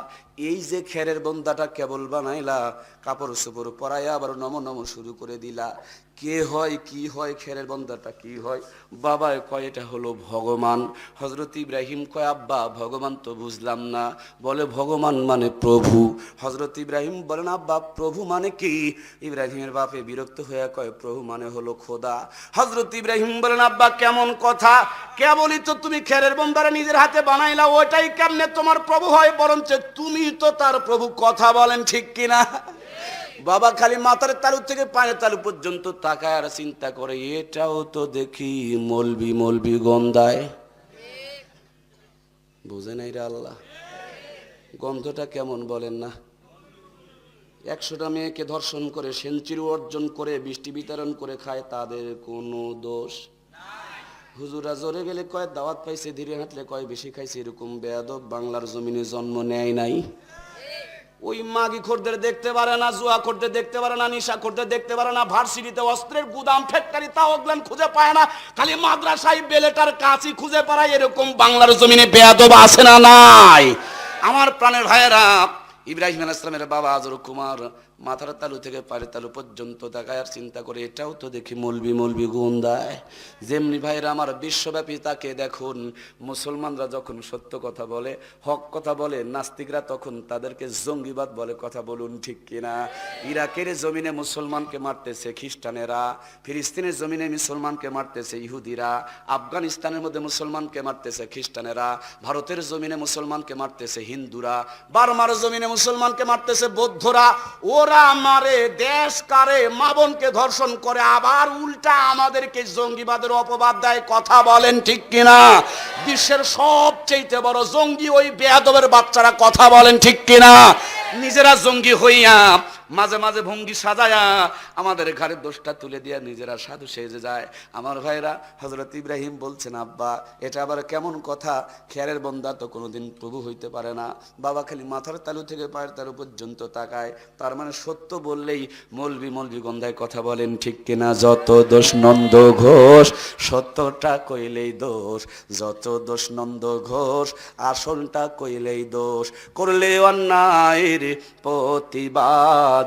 এই যে খেরের বন্দাটা কেবল বানাইলা, কাপড় চোপড় পরায়া আবার নম নম শুরু করে দিলা, কে হয় কি হয়, খেরের বন্দাটা কি হয়? বাবা কয় এটা হলো ভগবান। হযরত ইব্রাহিম কয়, আব্বা ভগবান তো বুঝলাম না। বলে ভগবান মানে প্রভু। হযরত ইব্রাহিম বলেন, আব্বা প্রভু মানে কি? ইব্রাহিমের বাপে বিরক্ত হয়ে কয়, প্রভু মানে হলো খোদা। হযরত ইব্রাহিম বলেন, আব্বা কেমন কথা, কেবলই তো তুমি খেরের বন্দারা নিজের হাতে বানাইলা, ওইটাই কেমনে তোমার প্রভু হয়? বরঞ্চ তুমি তো তার প্রভু, কথা বলেন ঠিক কিনা? বাবা খালি মাথার তালু থেকে পায়ের তালু পর্যন্ত তাকায় আর চিন্তা করে, এটাও তো দেখি মলবি মলবি গন্ধায়। বুঝে নাই রে আল্লাহ, গন্ধটা কেমন বলেন না? 100টা মেয়েকে ধর্ষণ করে, সেঞ্চুরি অর্জন করে, বৃষ্টি বিতরণ করে খায়, তাদের কোনো দোষ? হুজুরা জোরে গেলে কয় দাওয়াত পাইছে, ধীরে হাঁটলে কয় বেশি খাইছে, এরকম বেয়াদব বাংলার জমিনে জন্ম নেয় নাই। ওই মাগি খোরদের দেখতে পারে না, জুয়া খোরদের দেখতে পারে না, নিশা খোরদের দেখতে পারে না, ভার্সিটিতে অস্ত্রের গুদাম ফ্যাক্টরি তাওগলান খুঁজে পায় না, খালি মাদ্রাসায় বেলেটার কাঁচি খুঁজে পায়। এরকম বাংলার জমিনে বেয়াদব আছে না নাই? আমার প্রাণের ভাইয়েরা, ইব্রাহিম আলাইহিস সালামের বাবা আজর কুমার মাথার তালু থেকে পায়ের তালু পর্যন্ত তাকায় আর চিন্তা করে, এটাও তো দেখি মলবি গুণ দেয়। যেমনি ভাইরা আমার বিশ্বব্যাপী তাকে দেখুন, মুসলমানরা যখন সত্য কথা বলে, হক কথা বলে, নাস্তিকরা তখন তাদেরকে জঙ্গিবাদ বলে। কথা বলুন ঠিক কিনা? ইরাকের জমিনে মুসলমানকে মারতেছে খ্রিস্টানেরা, ফিলিস্তিনের জমিনে মুসলমানকে মারতেছে ইহুদিরা, আফগানিস্তানের মধ্যে মুসলমানকে মারতেছে খ্রিস্টানেরা, ভারতের জমিনে মুসলমানকে মারতেছে হিন্দুরা, বার্মার জমিনে মুসলমানকে মারতেছে বৌদ্ধরা। ওরা মারে, দেশ কারে, মা বোনকে ধর্ষণ করে, আবার উল্টা আমাদেরকে জঙ্গিবাদের অপবাদ দেয়। কথা বলেন ঠিক কিনা? বিশ্বের সবচেয়ে বড় জঙ্গি ওই বেয়াদবের বাচ্চারা। কথা বলেন ঠিক কিনা? নিজেরা জঙ্গি হইয়া মাঝে মাঝে ভঙ্গি সাজায়া আমাদের ঘরের দোষটা তুলে দিয়া নিজেরা সাধু সেজে যায়। আমার ভাইরা, হযরত ইব্রাহিম বলছেন, আব্বা এটা আবার কেমন কথা? খেয়ারের বন্দা তো কোনোদিন প্রভু হইতে পারে না। বাবা খালি মাথার তালু থেকে পায়ের তালু পর্যন্ত তাকায়। তার মানে সত্য বললেই মলবি গন্ধায়। কথা বলেন ঠিক কিনা? যত দোষ নন্দ ঘোষ, সত্যটা কইলেই দোষ। যত দোষ নন্দ ঘোষ, আসলটা কইলেই দোষ। করলে অন্যায়ের প্রতিবাদ,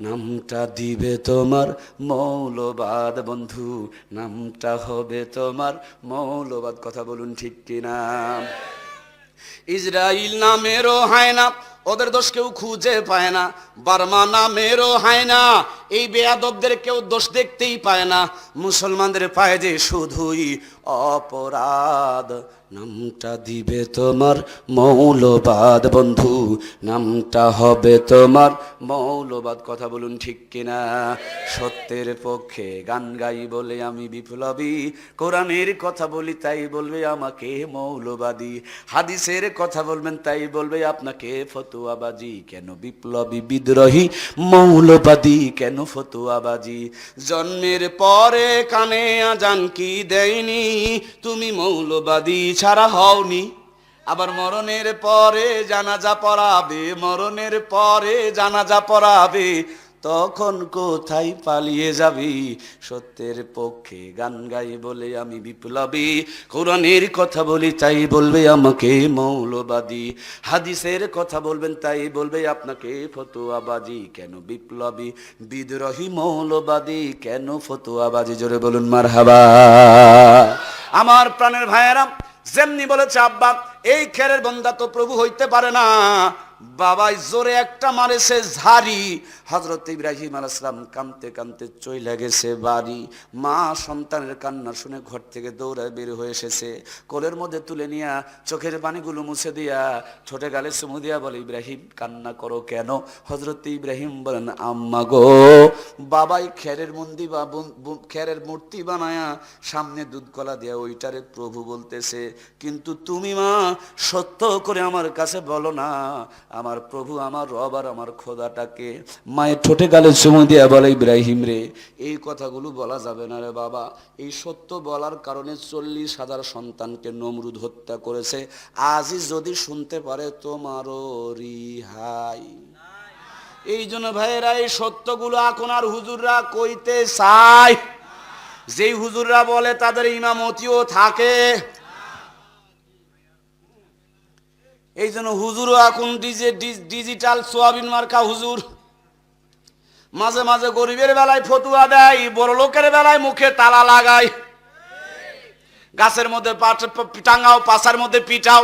নামটা দিবে তোমার মৌলবাদ। বন্ধু, নামটা হবে তোমার মৌলবাদ। কথা বলুন ঠিক কিনা? ইসরাইল নামেরও হয় না, ওদের দোষ কেউ খুঁজে পায় না। বার্মা নামেরও হয় না, এই বেয়াদবদের কেউ দোষ দেখতেই পায় না। মুসলমানদের পায় যে শুধুই অপরাধ, নামটা দিবে তোমার মৌলবাদ। বন্ধু, নামটা হবে তোমার মৌলবাদ। কথা বলুন ঠিক কিনা? সত্যের পক্ষে গান গাই বলে আমি বিপ্লবী, কোরআনের কথা বলি তাই বলবে আমাকে মৌলবাদী, হাদিসের কথা বলবেন তাই বলবে আপনাকে ফতুয়াবাজি। কেন বিপ্লবী, বিদ্রোহী, মৌলবাদী, কেন ফতুয়াবাজি? জন্মের পরে কানে আজান কি দেয়নি, তুমি মৌলবাদী ছাড়া হওনি। আবার মরণের পরে জানাজা পড়াবে, মরণের পরে জানাজা পড়াবে, তখন কোথায় পালিয়ে যাবি? সত্যের পক্ষে গান গাই বলে আমি বিপ্লবী, কোরআনের কথা বলি তাই বলবে আমাকে মৌলবাদী, হাদিসের কথা বলবেন তাই বলবে আপনাকে ফতুয়াবাজি। কেন বিপ্লবী, বিদ্রোহী, মৌলবাদী, কেন ফতুয়াবাজি? জোরে বলুন মারহাবা। আমার প্রাণের ভাইয়েরা, যেমনি বলেছে আব্বা এই খেরের বন্দা তো প্রভু হইতে পারে না, বাবাই জোরে একটা মারেছে ঝাড়ি। হযরত ইব্রাহিম আলাইহিস সালাম কাঁদতে কাঁদতে চইলা গেছে বাড়ি। মা সন্তানের কান্না শুনে ঘর থেকে দৌড়ায় বের হয়ে এসেছে, কোলের মধ্যে তুলে নিয়া চোখের পানিগুলো মুছে দিয়া ঠোঁটে গালে চুমু দিয়া বলে, ইব্রাহিম কান্না করো কেন? হযরত ইব্রাহিম বলেন, আম্মা গো, বাবাই খেরের মন্দি বা খেরের মূর্তি বানায়া সামনে দুধ কলা দিয়া ওইটারে প্রভু বলতেছে, কিন্তু তুমি মা সত্য করে আমার কাছে বলো না, আমার প্রভু, আমার রব আর আমার খোদাটাকে? মায়ের ঠোঁটে গালে চুমু দিয়া বলে, ইব্রাহিম রে, এই কথাগুলো বলা যাবে না রে বাবা। এই সত্য বলার কারণে 40,000 সন্তানকে নমরুদ হত্যা করেছে। আজই যদি শুনতে পারে তোমারও রিহাই। এই জন্য ভাইয়েরা, এই সত্যগুলো এখন আর হুজুররা কইতে চায়। যেই হুজুররা বলে তাদের ইমামতিও থাকে। এই জন্য হুজুরও এখন ডিজিটাল সোয়াবিন মার্কা হুজুর। মাঝে মাঝে গরিবের বেলায় ফতুয়া দেয়, বড় লোকের বেলায় মুখে তালা লাগায়। গাছের মধ্যে টাঙ্গাও, পাশার মধ্যে পিটাও।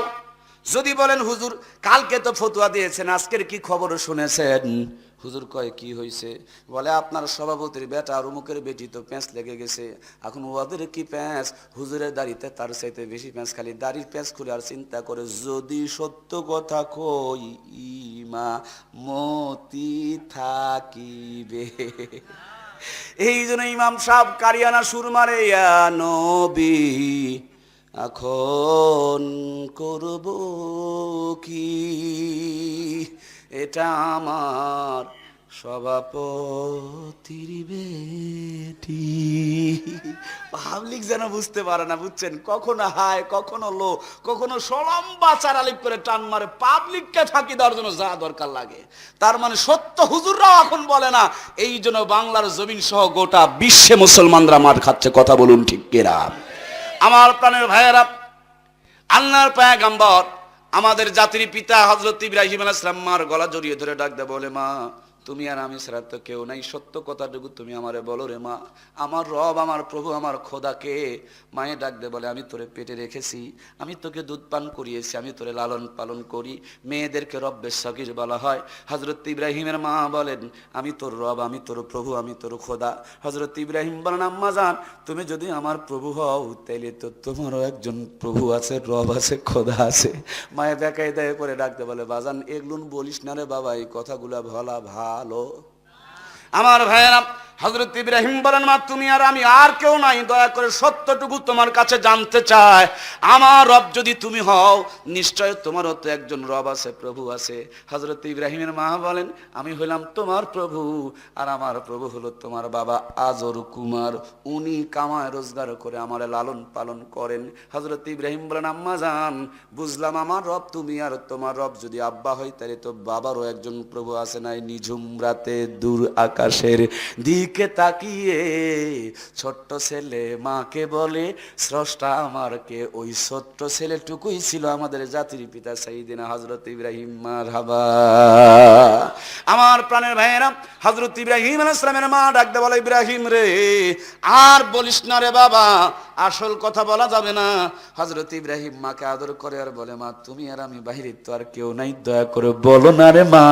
যদি বলেন হুজুর কালকে তো ফতুয়া দিয়েছেন, আজকের কি খবর শুনেছেন? হুজুর কয় কি হয়েছে? বলে আপনার সভাপতির বেটা আর অমুকের বেটি তো প্যাঁচ লেগে গেছে। এখন ওদের কি প্যাঁচ? হুজুরের দাড়িতে তার চাইতে বেশি প্যাঁচ, খালি দাড়ির প্যাঁচ খুলে আর চিন্তা করে, যদি সত্য কথা কই ইমামতি থাকিবে। এই জন্য ইমাম সাহেব কারিয়ানা সুর মারে, ইয়া নবী এখন করব কি, এটা আমার সভাপতির বেটি। পাবলিক যেন বুঝতে পারে না, বুঝছেন? কখনো হাই, কখনো লো, কখনো সলম্বা চারালিপ করে টান মারে পাবলিককে ফাঁকি দেওয়ার জন্য যা দরকার লাগে। তার মানে সত্য হুজুররাও এখন বলে না। এই জন্য বাংলার জমিন সহ গোটা বিশ্বে মুসলমানরা মার খাচ্ছে। কথা বলুন ঠিক কিনা? আমার প্রাণের ভাইয়েরা, আল্লাহর পয়গম্বর আমাদের জাতির পিতা হযরত ইব্রাহিম আলাইহিস সালাম মার গলা জড়িয়ে ধরে ডাক দেয়, বলে মা তুমি আর আমি ছাড়া তো কেউ নাই, সত্য কথাটুকু তুমি আমারে বলো রে মা, আমার রব, আমার প্রভু, আমার খোদাকে। মায়ে ডাক দে বলে, আমি তোরে পেটে রেখেছি, আমি তোকে দুধ পান করিয়েছি, আমি তোরে লালন পালন করি। মেয়েদেরকে রব্বের সগীর বলা হয়। হযরত ইব্রাহিমের মা বলেন, আমি তোর রব, আমি তোর প্রভু, আমি তোর খোদা। হযরত ইব্রাহিম বলেন, আম্মা জান তুমি যদি আমার প্রভু হও তাইলে তো তোমারও একজন প্রভু আছে, রব আছে, খোদা আছে। মায়ে বেকায়দায় করে ডাকতে বলে, বাজান এগুলো বলিস না রে বাবা, এই কথাগুলা বলা ভালো। আমার ভাইয়েরা, হযরত ইব্রাহিম বলেন, মা তুমি আর আমি আর কেউ নাই, দয়া করে সত্যটুকু তোমার কাছে জানতে চাই, আমার রব যদি তুমি হও নিশ্চয় তোমারও তো একজন রব আছে, প্রভু আছে। হযরত ইব্রাহিমের মা বলেন, আমি হইলাম তোমার প্রভু, আর আমার প্রভু হলো তোমার বাবা আজর কুমার, উনি কামায় রোজগার করে আমার লালন পালন করেন। হযরত ইব্রাহিম বলেন, আম্মা জান বুঝলাম আমার রব তুমি, আর তোমার রব যদি আব্বা হয় তাহলে তো বাবারও একজন প্রভু আছে নাই। নিঝুম রাতে দূর আকাশের দিকে তাকিয়ে ছোট্ট ছেলে মাকে বলে, স্রষ্টা আমার কে? ওই ছোট্ট ছেলেটুকুই ছিল আমাদের জাতির পিতা সাইয়েদিনা হযরত ইব্রাহিম। মারহাবা। আমার প্রাণের ভাইয়েরা, হযরত ইব্রাহিম আলাইহিস সালামের মা ডাকতে বলে, ইব্রাহিম রে আর বলিস না রে বাবা, আসল কথা বলা যাবে না। হযরত ইব্রাহিম মাকে আদর করে আর বলে, মা তুমি আর আমি, বাইরে তো আর কেউ নাই, দয়া করে বলো না রে মা,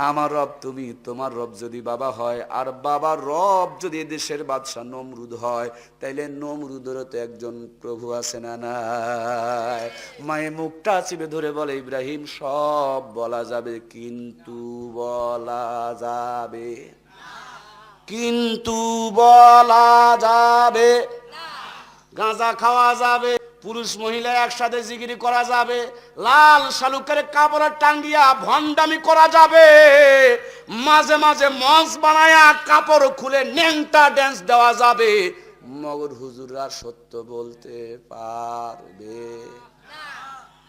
আমার রব তুমি, তোমার রব যদি বাবা হয়, আর বাবার রব যদি দেশের বাদশা নমরুদ হয়, তাইলে নমরুদেরও তো একজন প্রভু আছে না নাই? মায়ে মুখটা চিপে ধরে বলে, ইব্রাহিম সব বলা যাবে কিন্তু বলা যাবে, কিন্তু বলা যাবে, গাঁজা খাওয়া যাবে, পুরুষ মহিলা একসাথে জিকিরি করা যাবে, লাল শালুকের কাপড় টাঙ্গিয়া ভণ্ডামি করা যাবে, মাঝে মাঝে মঞ্চ বানায়া কাপড় খুলে ন্যাংটা ড্যান্স দেওয়া যাবে, মগর হুজুররা সত্য বলতে পারবে।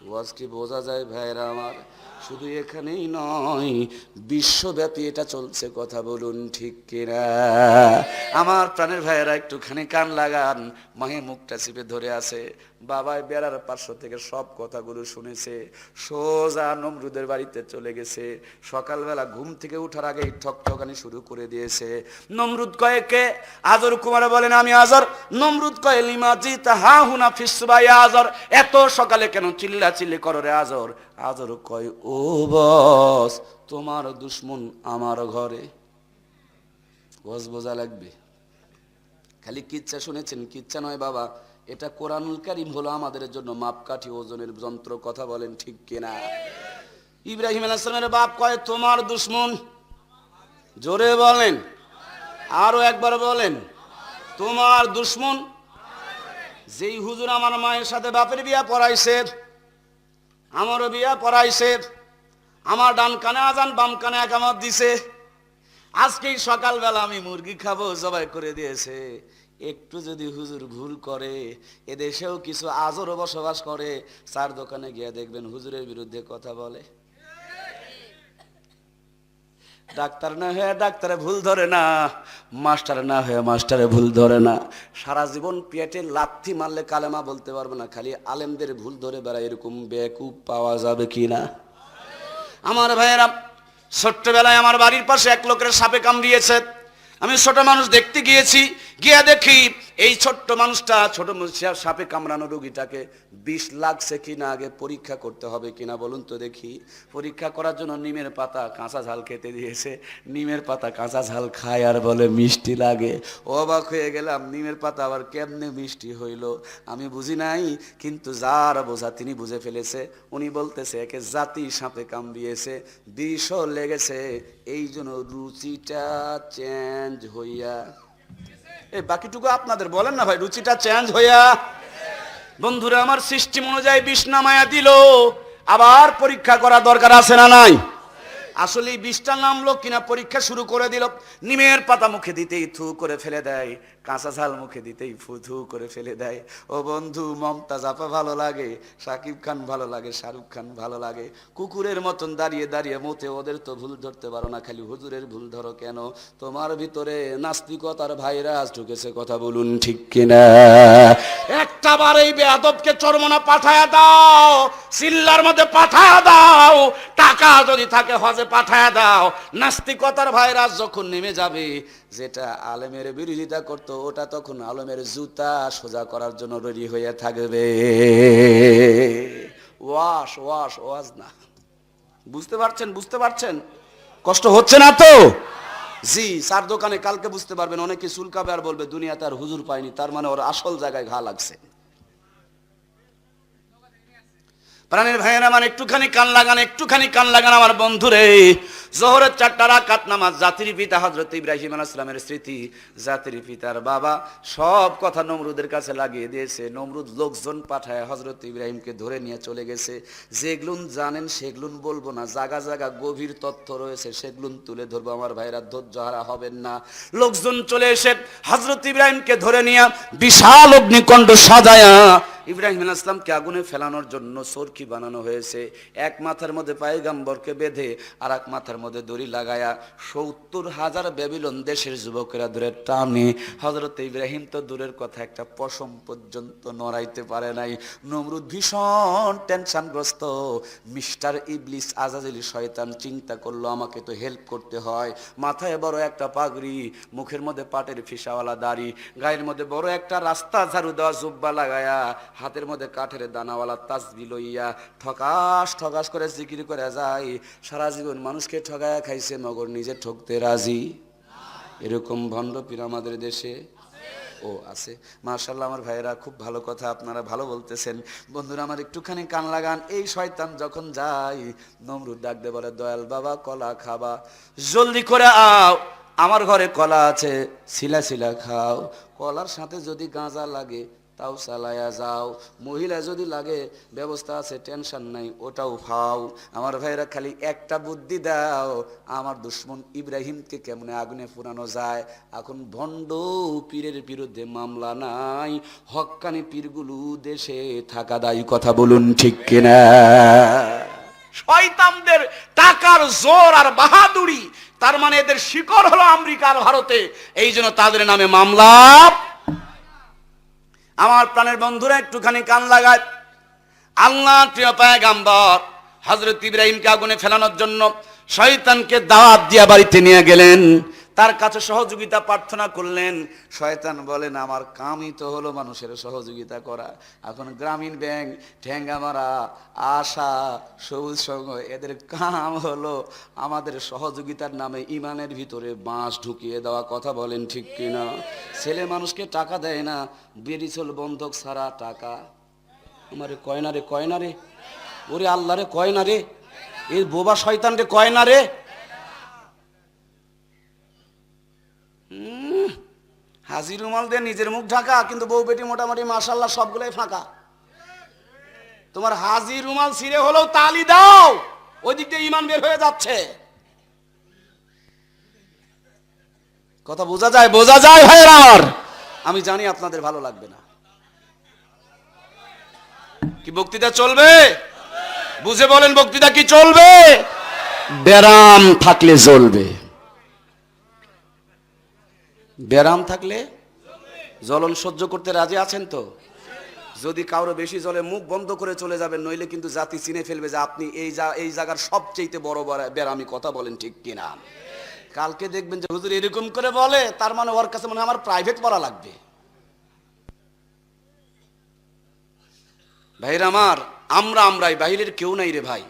ওয়াজ কি বোঝা যায় ভাইরা আমার? শুধু এখানেই নয়, বিশ্বব্যাপী এটা চলছে, কথা বলুন ঠিক কিনা? আমার প্রাণের ভাইয়েরা একটুখানি কান লাগান। মাহে মুখটা চিপে ধরে আছে, বাবাই বেড়ার পার্শ্ব থেকে সব কথাগুলো শুনেছে, সোজা নমরুদের বাড়িতে চলে গেছে। সকালবেলা ঘুম থেকে উঠার আগেই ঠকঠকানি শুরু করে দিয়েছে। নমরুদ কয়ে কে? আজর কুমার বলেন, আমি আজর। নমরুদ কয়ে, লিমা জিতা হা হুনা ফিসবাই আজর, এত সকালে কেন চিল্লা চিল্লি করো রে আজর? আজর কয়, ও বস তোমার দুশ্মন আমার ঘরে। বস বোঝা লাগবে, খালি কিচ্ছা শুনেছেন, কিচ্ছা নয় বাবা, এটা কোরআনুল কারীম হলো আমাদের জন্য মাপকাঠি, ওজনের যন্ত্র, কথা বলেন ঠিক কিনা? ইব্রাহিম আলাইহিস সালামের বাপ কয়, তোমার দুশ্মন। জোরে বলেন, আরো একবার বলেন, তোমার দুশ্মন। যেই হুজুর আমার মায়ের সাথে বাপের বিয়া পড়াইছে, আমারও বিয়া পড়াইছে, আমার ডান কানে আজান বাম কানে একামত দিছে, আজকেই সকালবেলা আমি মুরগি খাবো জবাই করে দিয়েছে। একটু যদি হুজুর ভুল করে, এদেশেও কিছু আজরও বসবাস করে, চার দোকানে গিয়ে দেখবেন হুজুরের বিরুদ্ধে কথা বলে। ডাক্তার না হয়ে ডাক্তারে ভুল ধরে না, মাস্টার না হয়ে মাস্টারে ভুল ধরে না, সারা জীবন পেটে লাথি মারলে কালেমা বলতে পারবে না, খালি আলেমদের ভুল ধরে বেড়ায়, এরকম বেকুব পাওয়া যাবে কিনা? আমার ভাইয়েরা, ছোট্টবেলায় আমার বাড়ির পাশে এক লোকের সাপে কামড়িয়েছে। আমি ছোট মানুষ দেখতে গিয়েছি, গিয়ে দেখি এই ছোট্ট মানুষটা, ছোট সাপে কামড়ানো রোগীটাকে বিষ লাগছে কিনা আগে পরীক্ষা করতে হবে কিনা বলুন তো দেখি। পরীক্ষা করার জন্য নিমের পাতা কাঁচা ঝাল খেতে দিয়েছে। নিমের পাতা কাঁচা ঝাল খায় আর বলে মিষ্টি লাগে। অবাক হয়ে গেলাম, নিমের পাতা আবার কেমনে মিষ্টি হইল আমি বুঝি নাই, কিন্তু যার বোঝা তিনি বুঝে ফেলেছে। উনি বলতেছে একে জাতি সাপে কামড়িয়েছে, বিষও লেগেছে, এই জন্য রুচিটা চেঞ্জ হইয়া। এই বাকিটুকু আপনাদের বলেন না ভাই, রুচিটা চেঞ্জ হইয়া। বন্ধুরা আমার, সিস্টেম অনুযায়ী বিষ নামায়া দিল, আবার পরীক্ষা করা দরকার আছে না নাই? আসলে এই বিষটা নামলো কিনা পরীক্ষা শুরু করে দিল। নিমের পাতা মুখে দিতেই থু করে ফেলে দেয়, কাঁচা ঝাল মুখে দিতেই ফুথু করে ফেলে দেয়। ও বন্ধু, মমতাজ আপা ভালো লাগে, শাকিব খান ভালো লাগে, শাহরুখ খান ভালো লাগে, কুকুরের মতন দাঁড়িয়ে দাঁড়িয়ে মতে ওদের তো ভুল ধরতে পারো না, খালি হুজুরের ভুল ধরো কেন? তোমার ভিতরে নাস্তিকতার ভাইরাস ঢুকেছে, কথা বলুন ঠিক কিনা? এক একটা বার এই বেয়াদবকে চরমনা পাঠায়া দাও, সিল্লার মধ্যে পাঠায়া দাও, টাকা যদি থাকে হজে পাঠায়া দাও। নাস্তিকতার ভাইরাস যখন নেমে যাবে, যেটা আলেমের বিরোধিতা করত ওটা তখন আলেমের জুতা সোজা করার জন্য রেডি হয়ে থাকবে। ওয়াশ ওয়াশ ওয়াজ না। বুঝতে পারছেন? বুঝতে পারছেন? কষ্ট হচ্ছে না তো? জি, সার দোকানে কালকে বুঝতে পারবেন। অনেকে চুলকাবে আর বলবে দুনিয়াতে আর হুজুর পায়নি, তার মানে ওর আসল জায়গায় ঘা লাগছে। প্রাণের ভাইয়েরা আমার একটুখানি কান লাগান, একটুখানি কান লাগান আমার বন্ধুরে। জোহরের 4 রাকাত নামাজ, জাতির পিতা হযরত ইব্রাহিম আলাইহিস সালামের স্মৃতি, জাতির পিতার বাবা, সব কথা নমরুদের কাছে লাগিয়ে দিয়েছে। নমরুদ লোকজন পাঠায় হযরত ইব্রাহিমকে ধরে নিয়ে চলে গেছে। যেগুলো জানেন সেগুলো বলবো না, জায়গা জায়গা গভীর তথ্য রয়েছে, সেগুলো তুলে ধরবো। আমার ভাইরা ধৈর্য হারা হবেন না। লোকজন চলে এসে হযরত ইব্রাহিমকে ধরে নিয়ে বিশাল অগ্নিকুণ্ড সাজায়া ইব্রাহিম আলাইহিস সালামকে আগুনে ফেলানোর জন্য চরকি বানানো হয়েছে। এক মাথার মধ্যে পয়গম্বরকে বেঁধে আর এক মাথার মধ্যে দড়ি লাগায়া 70,000 ব্যাবিলন দেশের যুবকেরা ধরে টানে। হযরত ইব্রাহিম তো দূরের কথা, একটা পশম পর্যন্ত নড়াইতে পারে নাই। নমরুদ ভীষণ টেনশনগ্রস্ত। মিস্টার ইবলিস আজাজিল শয়তান চিন্তা করলো আমাকে তো হেল্প করতে হয়। মাথায় বড় একটা পাগড়ি, মুখের মধ্যে পাটের ফিসাওয়ালা দাড়ি, গায়ের মধ্যে বড় একটা রাস্তা ঝাড়ু দেওয়া জুব্বা লাগায়া, হাতের মধ্যে কাঠের দানাওয়ালা তাসবিহ লইয়া ঠকাস ঠকাস করে জিকির করে যায়। সারা জীবন মানুষকে ঠগায়া খাইছে, মগর নিজে ঠকতে রাজি। এরকম ভণ্ড পীর আমাদের দেশে ও আছে। মাশাআল্লাহ আমার ভাইয়েরা, খুব ভালো কথা, আপনারা ভালো বলতেছেন। বন্ধুরা আমার একটুখানি কান লাগান। এই শয়তান যখন যায়, নমরুদ ডাক দিয়ে বলে, দয়াল বাবা কলা খাবা? জলদি করে আও, আমার ঘরে কলা আছে, ছিলা ছিলা খাও। কলার সাথে যদি গাঁজা লাগে তাও চালায়া যাও, মহিলা যদি লাগে ব্যবস্থা আছে, টেনশন নাই, ওটাও খাও। আমার ভাইরা খালি একটা বুদ্ধি দাও, আমার দুশ্মন ইব্রাহিমকে কেমনে আগুনে পুরানো যায়। এখন ভণ্ড পীরের বিরুদ্ধে মামলা নাই, হক্কানি পীরগুলো দেশে থাকা দায়ী। কথা বলুন ঠিক কিনা? শয়তানদের টাকার জোর আর বাহাদুরি, তার মানে এদের শিকড় হলো আমেরিকা আর ভারতে, এই জন্য তাদের নামে মামলা। আমার প্রাণের বন্ধুরা একটুখানি কান লাগায়। আল্লাহর প্রিয় পয়গম্বর হযরত ইব্রাহিমকে আগুনে ফেলানোর জন্য শয়তানকে দাওয়াত দিয়ে বাড়িতে নিয়ে গেলেন, তার কাছে সহযোগিতা প্রার্থনা করলেন। শয়তান বলেন, আমার কামই তো হলো মানুষের সহযোগিতা করা। এখন গ্রামীণ ব্যাংক, ঠেঙ্গা মারা, আশা, সবুজ সংঘ, এদের কাম হলো আমাদের সহযোগিতার নামে ইমানের ভিতরে বাঁশ ঢুকিয়ে দেওয়া। কথা বলেন ঠিক কিনা? ছেলে মানুষকে টাকা দেয় না, বেরিচল বন্ধক ছাড়া টাকা। আমারে কয় না রে, কয় না রে, ওরে আল্লাহ রে, কয় না রে, এই বোবা শয়তান রে, কয় না রে। হাজি রুমাল দিয়ে নিজের মুখ ঢাকা, কিন্তু বউ বেটি মোটামুটি মাশাআল্লাহ সবগুলাই ফাঁকা। তোমার হাজি রুমাল ছিঁড়ে হলেও তালি দাও, ওই দিক দিয়ে ইমান বের হয়ে যাচ্ছে। কথা বোঝা যায়? বোঝা যায় ভাইরা? আমি জানি আপনাদের ভালো লাগবে না। কি বক্তৃতা চলবে? বুঝে বলেন, বক্তৃতা কি চলবে? ব্যারাম থাকলে জ্বলবে। ব্যারাম থাকলে জ্বলন সহ্য করতে রাজি আছেন তো? যদি কারো বেশি জ্বলে মুখ বন্ধ করে চলে যাবেন, নইলে কিন্তু জাতি চিনে ফেলবে যে আপনি এই জায়গার সবচেয়ে বড় ব্যারামি। কথা বলেন ঠিক কিনা? কালকে দেখবেন যে হুজুর এরকম করে বলে, তার মানে ওর কাছে মনে হয় আমার প্রাইভেট পড়া লাগবে। ভাইরা আমার, আমরাই, বাহিরের কেউ নাই রে ভাই।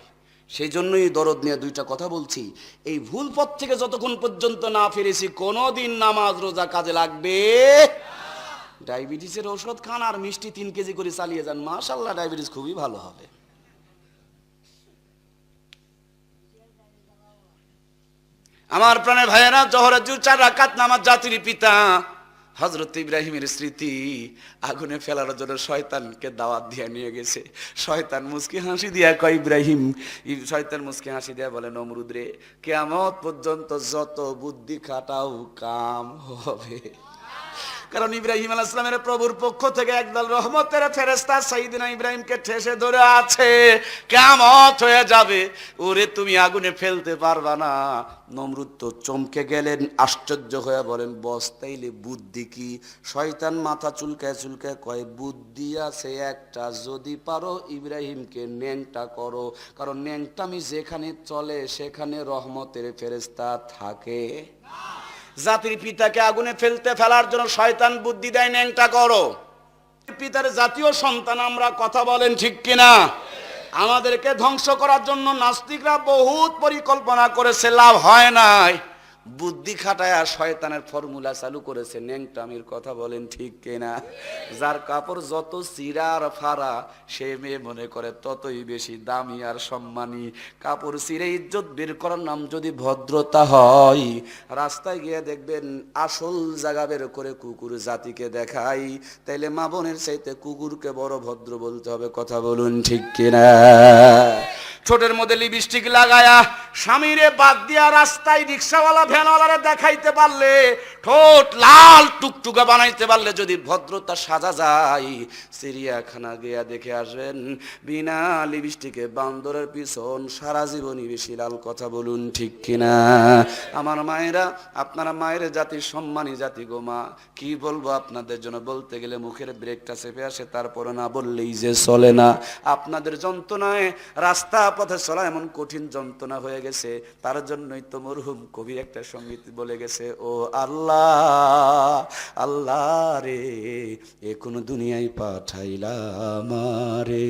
সেই জন্যই দরদ নিয়ে দুইটা কথা বলছি। এই ভুল পথ থেকে যতক্ষণ পর্যন্ত না ফিরেছি, কোনোদিন নামাজ রোজা কাজে লাগবে। ডায়াবেটিসের ঔষধ খান আর মিষ্টি 3 কেজি করে চালিয়ে যান, মাশাআল্লাহ ডায়াবেটিস খুবই ভালো হবে। আমার প্রাণের ভাইয়েরা, জোহরের 4 রাকাত নামাজ, জাতির পিতা হযরত ইব্রাহিমের স্মৃতি, আগুনে ফেলার জন্য শয়তানকে দাওয়াত দিয়ে নিয়ে গেছে। শয়তান মুচকি হাসি দিয়া কয় ইব্রাহিম, শয়তান মুচকি হাসি দিয়া বলে, নমরুদ রে, কিয়ামত পর্যন্ত যত বুদ্ধি খাটাও কাম হবে। কারণ ইব্রাহিম আলাইহিস সালামের প্রভুর পক্ষ থেকে একদল রহমতের ফেরেশতা সাইয়েদনা ইব্রাহিমকে ঠেসে ধরে আছে, কিয়ামত হয়ে যাবে, ওরে তুমি আগুনে ফেলতে পারবা না। নমরুদ তো চমকে গেলেন, আশ্চর্য হয়ে বলেন, বস তাইলে বুদ্ধি কি? শয়তান মাথা চুলকায় চুলকায় কয়, বুদ্ধি আছে একটা, যদি পারো ইব্রাহিমকে ন্যাংটা করো, কারণ ন্যাংটামি যেখানে চলে সেখানে রহমতের ফেরেশতা থাকে। জাতির পিতাকে আগুনে ফেলার জন্য শয়তান বুদ্ধি দেয়, ন্যাংটা করো। পিতার জাতীয় সন্তান আমরা, কথা বলেন ঠিক কিনা? আমাদেরকে ধ্বংস করার জন্য নাস্তিকরা বহুত পরিকল্পনা করেছে, লাভ হয় নাই। বুদ্ধি খাটায় শয়তানের ফর্মুলা চালু করেছে, ন্যাংটামির, কথা বলেন ঠিক কিনা? যার কাপড় যত চিরা আর ফাড়া, সে মেয়ে মনে করে ততই বেশি দামি আর সম্মানী। কাপড় চিরে ইজ্জত বের করার নাম যদি ভদ্রতা হয়, রাস্তায় গিয়ে দেখবেন আসল জায়গা বের করে কুকুর জাতিকে দেখাই, তাইলে মা বোনের চাইতে কুকুরকে বড় ভদ্র বলতে হবে, কথা বলুন ঠিক কিনা? ঠোঁটের মধ্যে লিপস্টিক লাগায়া স্বামীরে বাদ দিয়া রাস্তায় রিক্সাওয়ালা ভ্যানওয়ালারে দেখাইতে পারলে, ঠোঁট লাল টুকটুকা বানাইতে পারলে যদি ভদ্রতা সাজা যায়, চিড়িয়াখানা গিয়া দেখে আসবেন বিনা লিপস্টিকে বান্দরের পিছন সারা জীবনই বেশি লাল, কথা বলুন ঠিক কিনা? আমার মায়েরা, আপনারা মায়ের জাতি, সম্মানী জাতি গো মা, কি বলবো আপনাদের জন্য, বলতে গেলে মুখের ব্রেকটা চেপে আসে, তারপরে না বললেই যে চলে না। আপনাদের যন্ত্রণায় রাস্তা পথে চলা এমন কঠিন যন্ত্রণা হয়ে গেছে, তার জন্যই তো মরহুম কবি একটা সঙ্গীত বলে গেছে, ও আল্লাহ আল্লাহ রে, এ কোন দুনিয়ায় পাঠাইলা আমারে,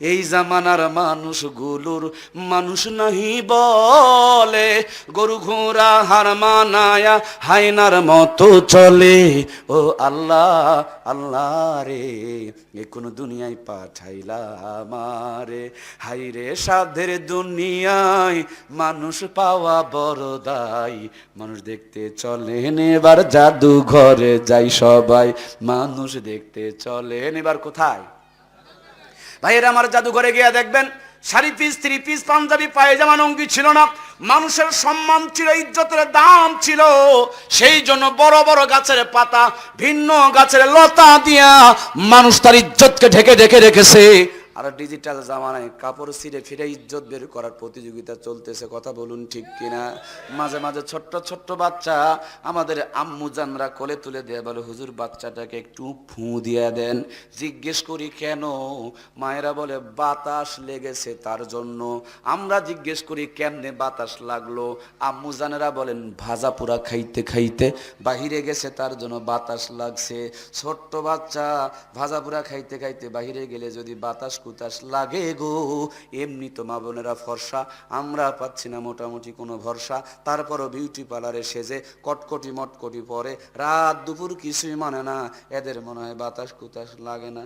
এই জামানার মানুষগুলোর মানুষ নাহি বলে, গরু ঘোড়া হার মানায়া হায়নার মতো চলে, ও আল্লাহ আল্লাহ রে, এ কোন দুনিয়ায় পাঠাইলা আমারে, হাইরে সাধের দুনিয়ায় মানুষ পাওয়া বড় দায়, মানুষ দেখতে চলেন এবার জাদু ঘরে যাই সবাই, মানুষ দেখতে চলেন এবার কোথায়? ভাইয়েরা আমার, জাদুঘরে গিয়ে দেখবেন sari piece, three piece, Punjabi, pajama, lungi ছিল না। মানুষের সম্মান ছিল, ইজ্জতের দাম ছিল, সেই জন্য বড় বড় গাছের পাতা, ভিন্ন গাছের লতা দিয়া মানুষ তার ইজ্জতকে ঢেকে ঢেকে রেখেছে। আর ডিজিটাল জামানায় কাপড় ছিঁড়ে ফিরে ইজ্জত বের করার প্রতিযোগিতা চলতেছে, কথা বলুন ঠিক কিনা? মাঝে মাঝে ছোট্ট ছোট্ট বাচ্চা আমাদের আম্মু জানরা কোলে তুলে দেয়, বলে হুজুর বাচ্চাটাকে একটু ফু দিয়ে দেন। জিজ্ঞেস করি কেন? মায়েরা বলে বাতাস লেগেছে তার জন্য। আমরা জিজ্ঞেস করি কেমনে বাতাস লাগলো? আম্মু জানেরা বলেন ভাজা পোড়া খাইতে খাইতে বাহিরে গেছে তার জন্য বাতাস লাগছে। ছোট্ট বাচ্চা ভাজা পোড়া খাইতে খাইতে বাহিরে গেলে যদি বাতাস কুতাস লাগে গো, এমনি তো মা বোনেরা ফর্সা, আমরা পাচ্ছি না মোটামুটি কোনো ভরসা, তারপরও বিউটি পার্লারে সেজে কটকটি মটকটি পরে রাত দুপুর কিছুই মানে না, এদের মনে হয় বাতাস কুতাস লাগে না,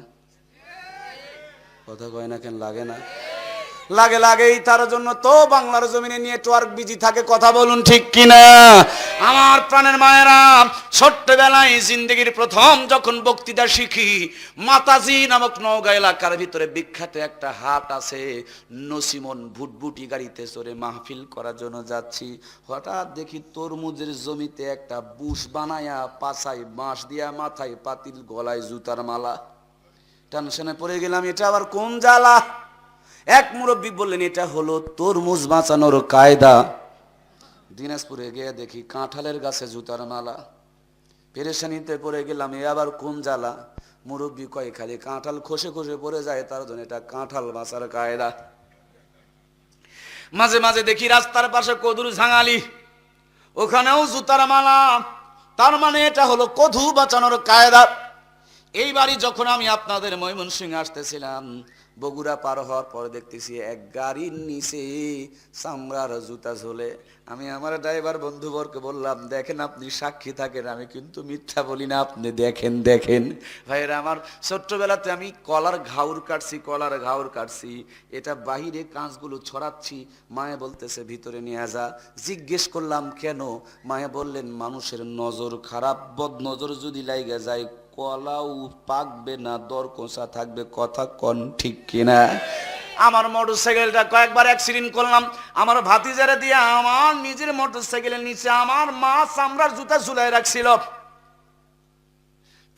কথা কয় না কেন? লাগে না? লাগে, লাগেই। তার জন্য তো বাংলার জমিনে নেটওয়ার্ক বিজি থাকে, কথা বলুন ঠিক কিনা? আমার প্রাণের মায়েরা, ছোট্টবেলায় জিন্দগির প্রথম যখন বক্তৃতা শিখি, মাতাজি নামক নওগাঁ এলাকার ভিতরে বিখ্যাত একটা হাট আছে, নসিমন ভুটভুটি গাড়িতে চড়ে মাহফিল করার জন্য যাচ্ছি, হঠাৎ দেখি তরমুজের জমিতে একটা বুশ বানায়া পাছায় বাঁশ দিয়া মাথায় পাতিল, গলায় জুতার মালা। টেনশনে পড়ে গেলাম, এটা আবার কোন জ্বালা? এক মুরব্বী বললেন এটা হলো তরমুজ বাঁচানোর কায়দা। দিনাজপুরে গিয়ে দেখি কাঁঠালের গাছে জুতার মালা। পেরেশানিতে পড়ে গেলাম, এ আবার কোন জ্বালা? মুরব্বী কয় খালি কাঁঠাল খসে খসে পড়ে যায়, তার জন্য এটা কাঁঠাল বাঁচার কায়দা। মাঝে মাঝে দেখি রাস্তার পাশে কদুর ঝাঙালি, ওখানেও জুতার মালা, তার মানে এটা হলো কদু বাঁচানোর কায়দা। এইবারই যখন আমি আপনাদের ময়মনসিংহ আসতেছিলাম, বগুড়া পার হওয়ার পরে দেখতেছি এক গাড়ির নিচে চামড়ার জুতা ঝোলে। আমি আমার ড্রাইভার বন্ধুবরকে বললাম, দেখেন আপনি সাক্ষী থাকেন, আমি কিন্তু মিথ্যা বলি না, আপনি দেখেন দেখেন। ভাইয়েরা আমার, ছোট্টবেলাতে আমি কলার ঘাউর কাটছি, এটা বাহিরে কাঁচগুলো ছড়াচ্ছি, মায়ে বলতেছে ভিতরে নিয়ে যা। জিজ্ঞেস করলাম কেন? মায়ে বললেন মানুষের নজর খারাপ, বদ নজর যদি লাইগা যায় কলাও পাকবে না, দর কষা থাকবে, কথা কন ঠিক কিনা? আমার মোটরসাইকেলটা কয়েকবার অ্যাক্সিডেন্ট করলাম, আমার ভাতিজারে দিয়ে আমার নিজের মোটরসাইকেলের নিচে আমার মা চামড়ার জুতা ঝুলাই রাখছিল।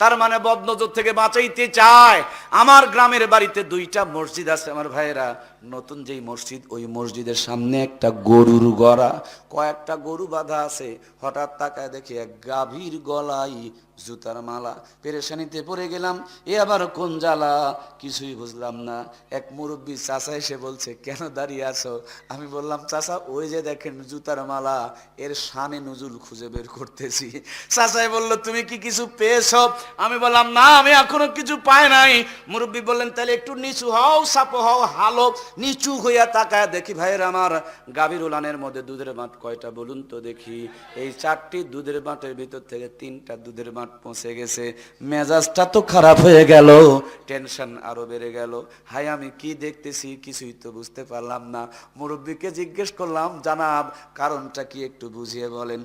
তার মানে বদনজর থেকে বাঁচাইতে চায়। আমার গ্রামের বাড়িতে 2টা মসজিদ আছে আমার ভাইয়েরা, নতুন যেই মসজিদ ওই মসজিদের সামনে একটা গরুর গড়া, কয়েকটা গরু বাঁধা আছে। হঠাৎ তাকায় দেখি এক গাভীর গলায় জুতার মালা। পেরেশানিতে পড়ে গেলাম, এ আবার কোন জ্বালা, কিছুই বুঝলাম না। এক মুরব্বী চাচা এসে বলছে, কেন দাঁড়িয়ে আছো? আমি বললাম, চাচা ওই যে দেখেন জুতার মালা, এর শানে নুজুল খুঁজে বের করতেছি। চাচাই বলল, তুমি কি কিছু পেয়েছো? আমি বললাম, না আমি এখনো কিছু পাই নাই। মুরব্বী বললেন, তাহলে একটু নিচু হও, সাপো হও, হালো। নিচু হইয়া তাকায় দেখি ভাইয়ের আমার, গাভীর উলানের মধ্যে দুধের বাঁট কয়টা বলুন তো দেখি? এই 4টি দুধের বাঁটের ভিতর থেকে 3টা দুধের বাঁট পৌঁছে গেছে। মেজাজটা তো খারাপ হয়ে গেল, টেনশন আরো বেড়ে গেল। হাই আমি কি দেখতেছি কিছুই তো বুঝতে পারলাম না। মুরব্বীকে জিজ্ঞেস করলাম, জানাব কারণটা কি একটু বুঝিয়ে বলেন।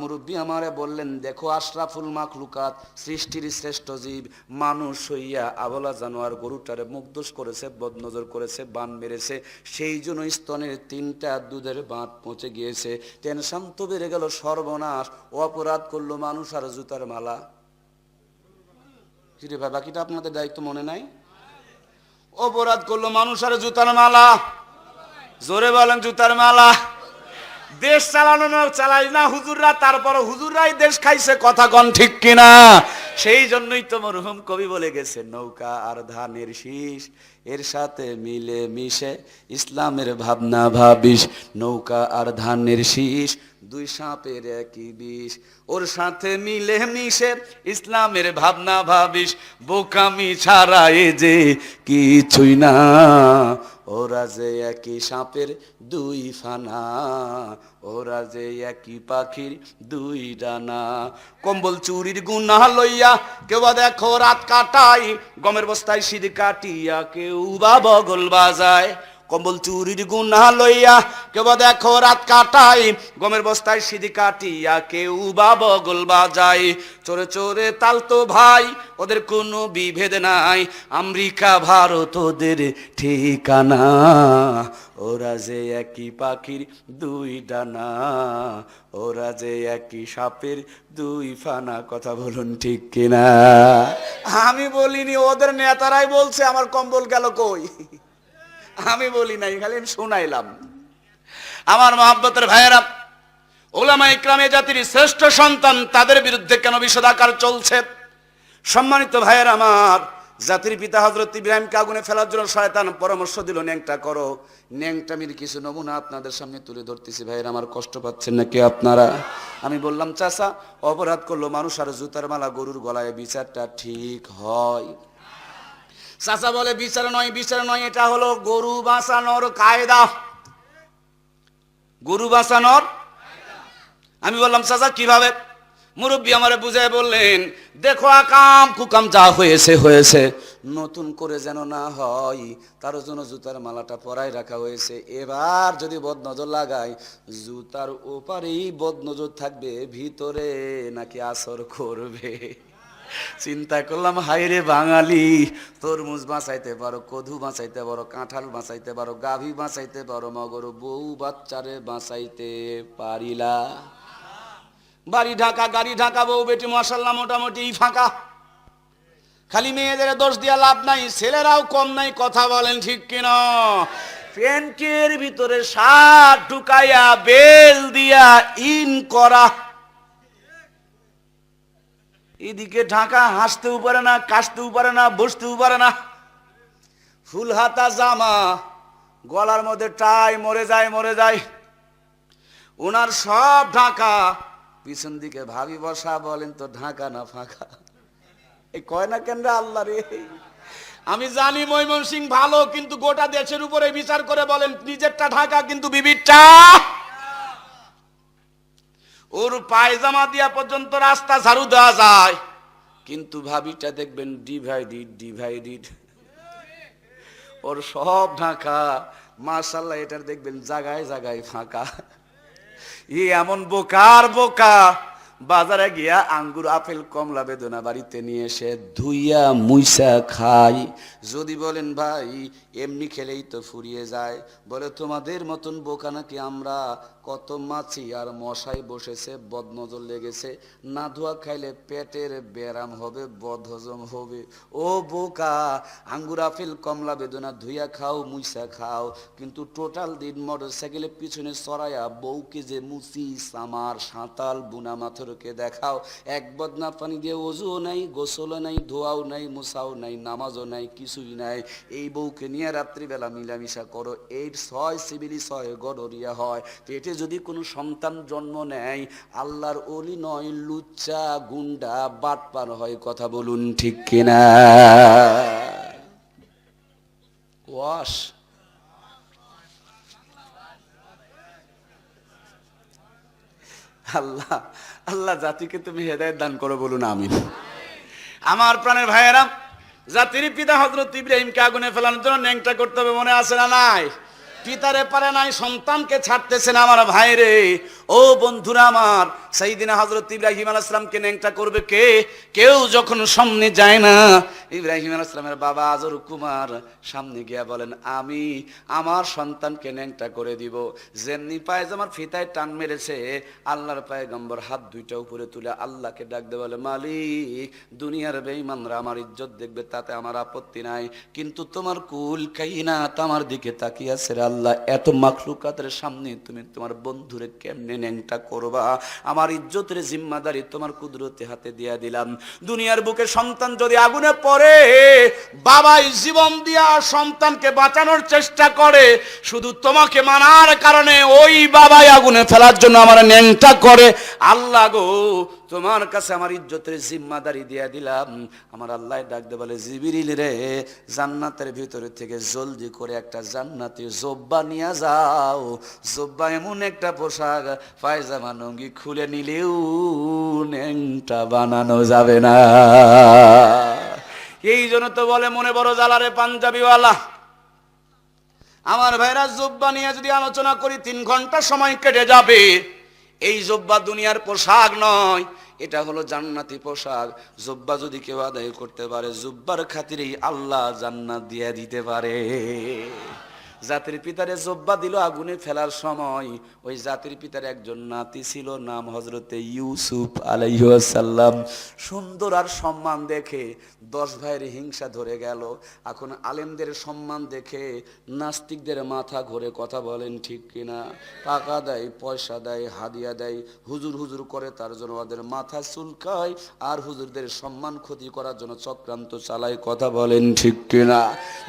মুরব্বী আমারে বললেন, দেখো আশরাফুল মাখলুকাত, সৃষ্টির শ্রেষ্ঠ জীব, মানুষ হইয়া আবলা জানোয়ার গরুটারে মুগ্ধ করেছে, বদনজর করেছে, বান মেরেছে, সেই জন্য স্তনের 3টা দুধের বাঁট পৌঁছে গিয়েছে। টেনশন তো বেড়ে গেল, সর্বনাশ, অপরাধ করলো মানুষ আর জুতার মালা। কিরে ভাই, বাকিটা আপনাদের দায়িত্ব মনে নাই? অপরাধ করলো মানুষ আর জুতার মালা। জোরে বলেন, জুতার মালা। দেশ চালানো না চালাই না হুজুররা, তারপর হুজুররাই দেশ খাইছে, কথা কন ঠিক কিনা? সেই জন্যই তো মরহুম কবি বলে গেছে, নৌকা আর ধানের শীষ, এর সাথে মিলে মিশে ইসলামের ভাবনা ভাবিস। নৌকা আর ধানের শীষ, 2 সাপের একই বিষ, ওর সাথে মিলে মিশে ইসলামের ভাবনা ভাবিস। বোকামি ছাড়া এ যে কিছুই না, ওরা যে একই সাপের 2 ফানা, ওরা যে একই পাখির 2 ডানা। কম্বল চুরির গুনাহ লইয়া কেউ বা দেখো রাত কাটাই, গমের বস্তায় সিঁড়ি কাটিয়া কেউ বা বগল বাজায়। কম্বল চুরির গুনাহ লইয়া কেউ বা দেখো রাত কাটাই, গমের বস্তায় সিঁড়ি কাটিয়া কেউ বা বগল বাজায়। চোরে চোরে তালতো ভাই, ওদের কোনো বিভেদ নাই, আমেরিকা ভারত ওদের ঠিকানা। ওরা যে একই পাখির 2 ডানা, ওরা যে একই সাপের 2 ফানা। কথা বলুন ঠিক কিনা? আমি বলিনি, ওদের নেতারাই বলছে। আমার কম্বল গেল কই? আমি বলি নাই, খালি আমি শোনাইলাম। আমার মহব্বতের ভাইয়েরা, উলামা ইকরামে জাতির শ্রেষ্ঠ সন্তান, তাদের বিরুদ্ধে কেন বিষোদাকার চলছে? সম্মানিত ভাইয়েরা আমার, জাতির পিতা হযরত ইব্রাহিমকে আগুনে ফেলার জন্য শয়তান পরামর্শ দিল, ন্যাংটা করো। ন্যাংটামির কিছু নমুনা আপনাদের সামনে তুলে ধরতেছি। ভাইয়েরা আমার, কষ্ট পাচ্ছেন নাকি আপনারা? আমি বললাম, চাচা অপরাধ করলো মানুষ আর জুতার মালা গরুর গলায়, বিচারটা ঠিক হয়? চাচা বলে, বিচার নয়, বিচার নয়, এটা হলো গরু বাঁচানোর কায়দা, গরু বাঁচানোর। আমি বললাম, চাচা কিভাবে? মুরব্বী আমারে বুঝায় বললেন, দেখো আকাম কুকাম যা হয়েছে হয়েছে, নতুন করে যেন না হয় তার জন্য জুতার মালাটা পরাই রাখা হয়েছে। এবার যদি বদনজর লাগায়, জুতার ওপারেই বদনজর থাকবে, ভিতরে নাকি আসর করবে। চিন্তা করলাম, হায়রে বাঙালি, তরমুজ বাঁচাইতে পারো, কদু বাঁচাইতে পারো, কাঁঠাল বাঁচাইতে পারো, গাভী বাঁচাইতে পারো, মগর বউ বাচ্চারে বাঁচাইতে পারিলা। বাড়ি ঢাকা, গাড়ি ঢাকা, বউ বেটি মাশাআল্লাহ মোটামুটি ফাঁকা। খালি মেয়েদের দোষ দিয়া লাভ নাই, ছেলেরাও কম নাই। কথা বলেন ঠিক কিনা? প্যান্টের ভিতরে শার্ট ঢুকাইয়া বেল দিয়া ইন করা, এদিকে ঢাকা, হাসতেও পারে না, কাশতেও পারে না, বসতেও পারে না। ফুল হাতা জামা, গলার মধ্যে টাই, মরে যায় মরে যায়। ওনার সব ঢাকা, পিছন দিকে ভাবি বসা। বলেন তো ঢাকা না ফাঁকা? এই কয় না কেন রে আল্লাহ রে? আমি জানি ময়মনসিংহ ভালো, কিন্তু গোটা দেশের উপরে বিচার করে বলেন, নিজেরটা ঢাকা কিন্তু বিবিরটা। ওর পায়জামা দিয়া পর্যন্ত রাস্তা ঝাড়ু দেওয়া যায়, কিন্তু ভাবিটা দেখবেন ডিভাইডেড ডিভাইডেড। ওর সব ঢাকা, মাশাআল্লাহ, এটার দেখবেন জায়গায় জায়গায় ফাঁকা। এমন বোকার বোকা, বাজারে গিয়া আঙ্গুর, আপেল, কমলা, বেদনা বাড়িতে নিয়ে এসে ধুইয়া মুইসা খাই। যদি বলেন ভাই এমনি খেলেই তো ফুরিয়ে যায়, বলে তোমাদের মতন বোকা নাকি আমরা? কত মাছি আর মশাই বসেছে, বদনজর লেগেছে। না ধোয়া খাইলে পেটের ব্যারাম হবে, বদহজম হবে। ও বোকা, আঙ্গুর আপেল কমলা বেদনা ধুইয়া খাও, মুইসা খাও, কিন্তু টোটাল দিন মোটরসাইকেলের পিছনে চড়াইয়া বউকে যে মুচি সামার সাঁতাল বুনা মাথরকে দেখাও। এক বদনা পানি দিয়ে ওজুও নাই, গোসলও নাই, ধোয়াও নাই, মুছাও নাই, নামাজও নাই, কিছুই নাই। এই বউকে নিয়ে রাত্রিবেলা মিলামিশা করো, এই 6 সিবিলি 6 গডরিয়া হয়। পেটে যদি কোনো সন্তান জন্ম নেয়, আল্লাহর ওলি নয়, লুচ্চা গুন্ডা বাটপার হয়। কথা বলুন ঠিক কিনা? ওয়াশ আল্লাহ, আল্লাহ জাতিকে তুমি হেদায়েত দান করো, বলুন আমিন। আমার প্রাণের ভাইয়েরা, জাতির পিতা হযরত ইব্রাহিমকে আগুনে ফেলানোর জন্য ন্যাংটা করতে হবে, মনে আছে না নাই? পিতারে পারে নাই, সন্তানকে ছাড়তেছে না। আমার ভাইরে, ও বন্ধুরা আমার, সাইয়েদিনা হযরত ইব্রাহিম আলাইহিস সালামকে ন্যাংটা করবে কে? কেউ যখন সামনে যায় না, ইব্রাহিম আলাইহিস সালামের বাবা আজর কুমার সামনে গিয়া বলেন, আমি আমার সন্তানকে ন্যাংটা করে দিব। যেমনি পায়জামার ফিতায় টান মেরেছে, আল্লাহর পয়গম্বর হাত দুইটা উপরে তুলে আল্লাহকে ডাক দিয়ে বলে, মালিক, দুনিয়ার বেঈমানরা আমার ইজ্জত দেখবে, তাতে আমার আপত্তি নাই, কিন্তু তোমার কুল কাইনাত আমার দিকে তাকিয়ে আছে। আল্লাহ, এত মাখলুকাতের সামনে তুমি তোমার বন্ধুরে কেমনে ন্যাংটা করবা? আমার ইজ্জতের জিম্মাদারি তোমার কুদরতে হাতে দিয়া দিলাম। দুনিয়ার বুকে সন্তান যদি আগুনে পড়ে, বাবাই জীবন দিয়া সন্তানকে বাঁচানোর চেষ্টা করে, শুধু তোমাকে মানার কারণে ওই বাবাই আগুনে ফেলার জন্য আমার ন্যাংটা করে। আল্লাহ গো, তোমার কাছে আমার ইজ্জতের জিম্মাদারি দিয়া দিলাম। আমার আল্লাহ ডাক দে বলে, জিবরিল রে, জান্নাতের ভিতরে থেকে জলদি করে একটা জান্নাতি জব্বা নিয়ে যাও। জব্বা এমন একটা পোশাক, পায়জামা লুঙ্গি খুলে নিলেও ন্যাংটা বানানো যাবে না। এই জন্য তো বলে, মনে বড় জ্বালারে পাঞ্জাবিওয়ালা। আমার ভাইরা, জব্বা নিয়ে যদি আলোচনা করি 3 ঘন্টা সময় কেটে যাবে। এই জব্বা দুনিয়ার পোশাক নয়, এটা হলো জান্নাতি পোশাক। জব্বা যদি কেউ আদায় করতে পারে, জব্বার খাতিরেই আল্লাহ জান্নাত দিয়ে দিতে পারে। জাতির পিতারে জব্বা দিল আগুনে ফেলার সময়, ওই জাতির পিতার একজন নাতি ছিল, নাম হযরতে ইউসুফ আলাইহিস সালাম। সুন্দর আর সম্মান দেখে 10 ভাইয়ের হিংসা ধরে গেল। এখন আলেমদের সম্মান দেখে নাস্তিকদের মাথা ঘুরে। কথা বলেন ঠিক কিনা? টাকা দেয়, পয়সা দেয়, হাদিয়া দেয়, হুজুর হুজুর করে, তার জন্য ওদের মাথা চুলকায়, আর হুজুরদের সম্মান ক্ষতি করার জন্য চক্রান্ত চালায়। কথা বলেন ঠিক কিনা?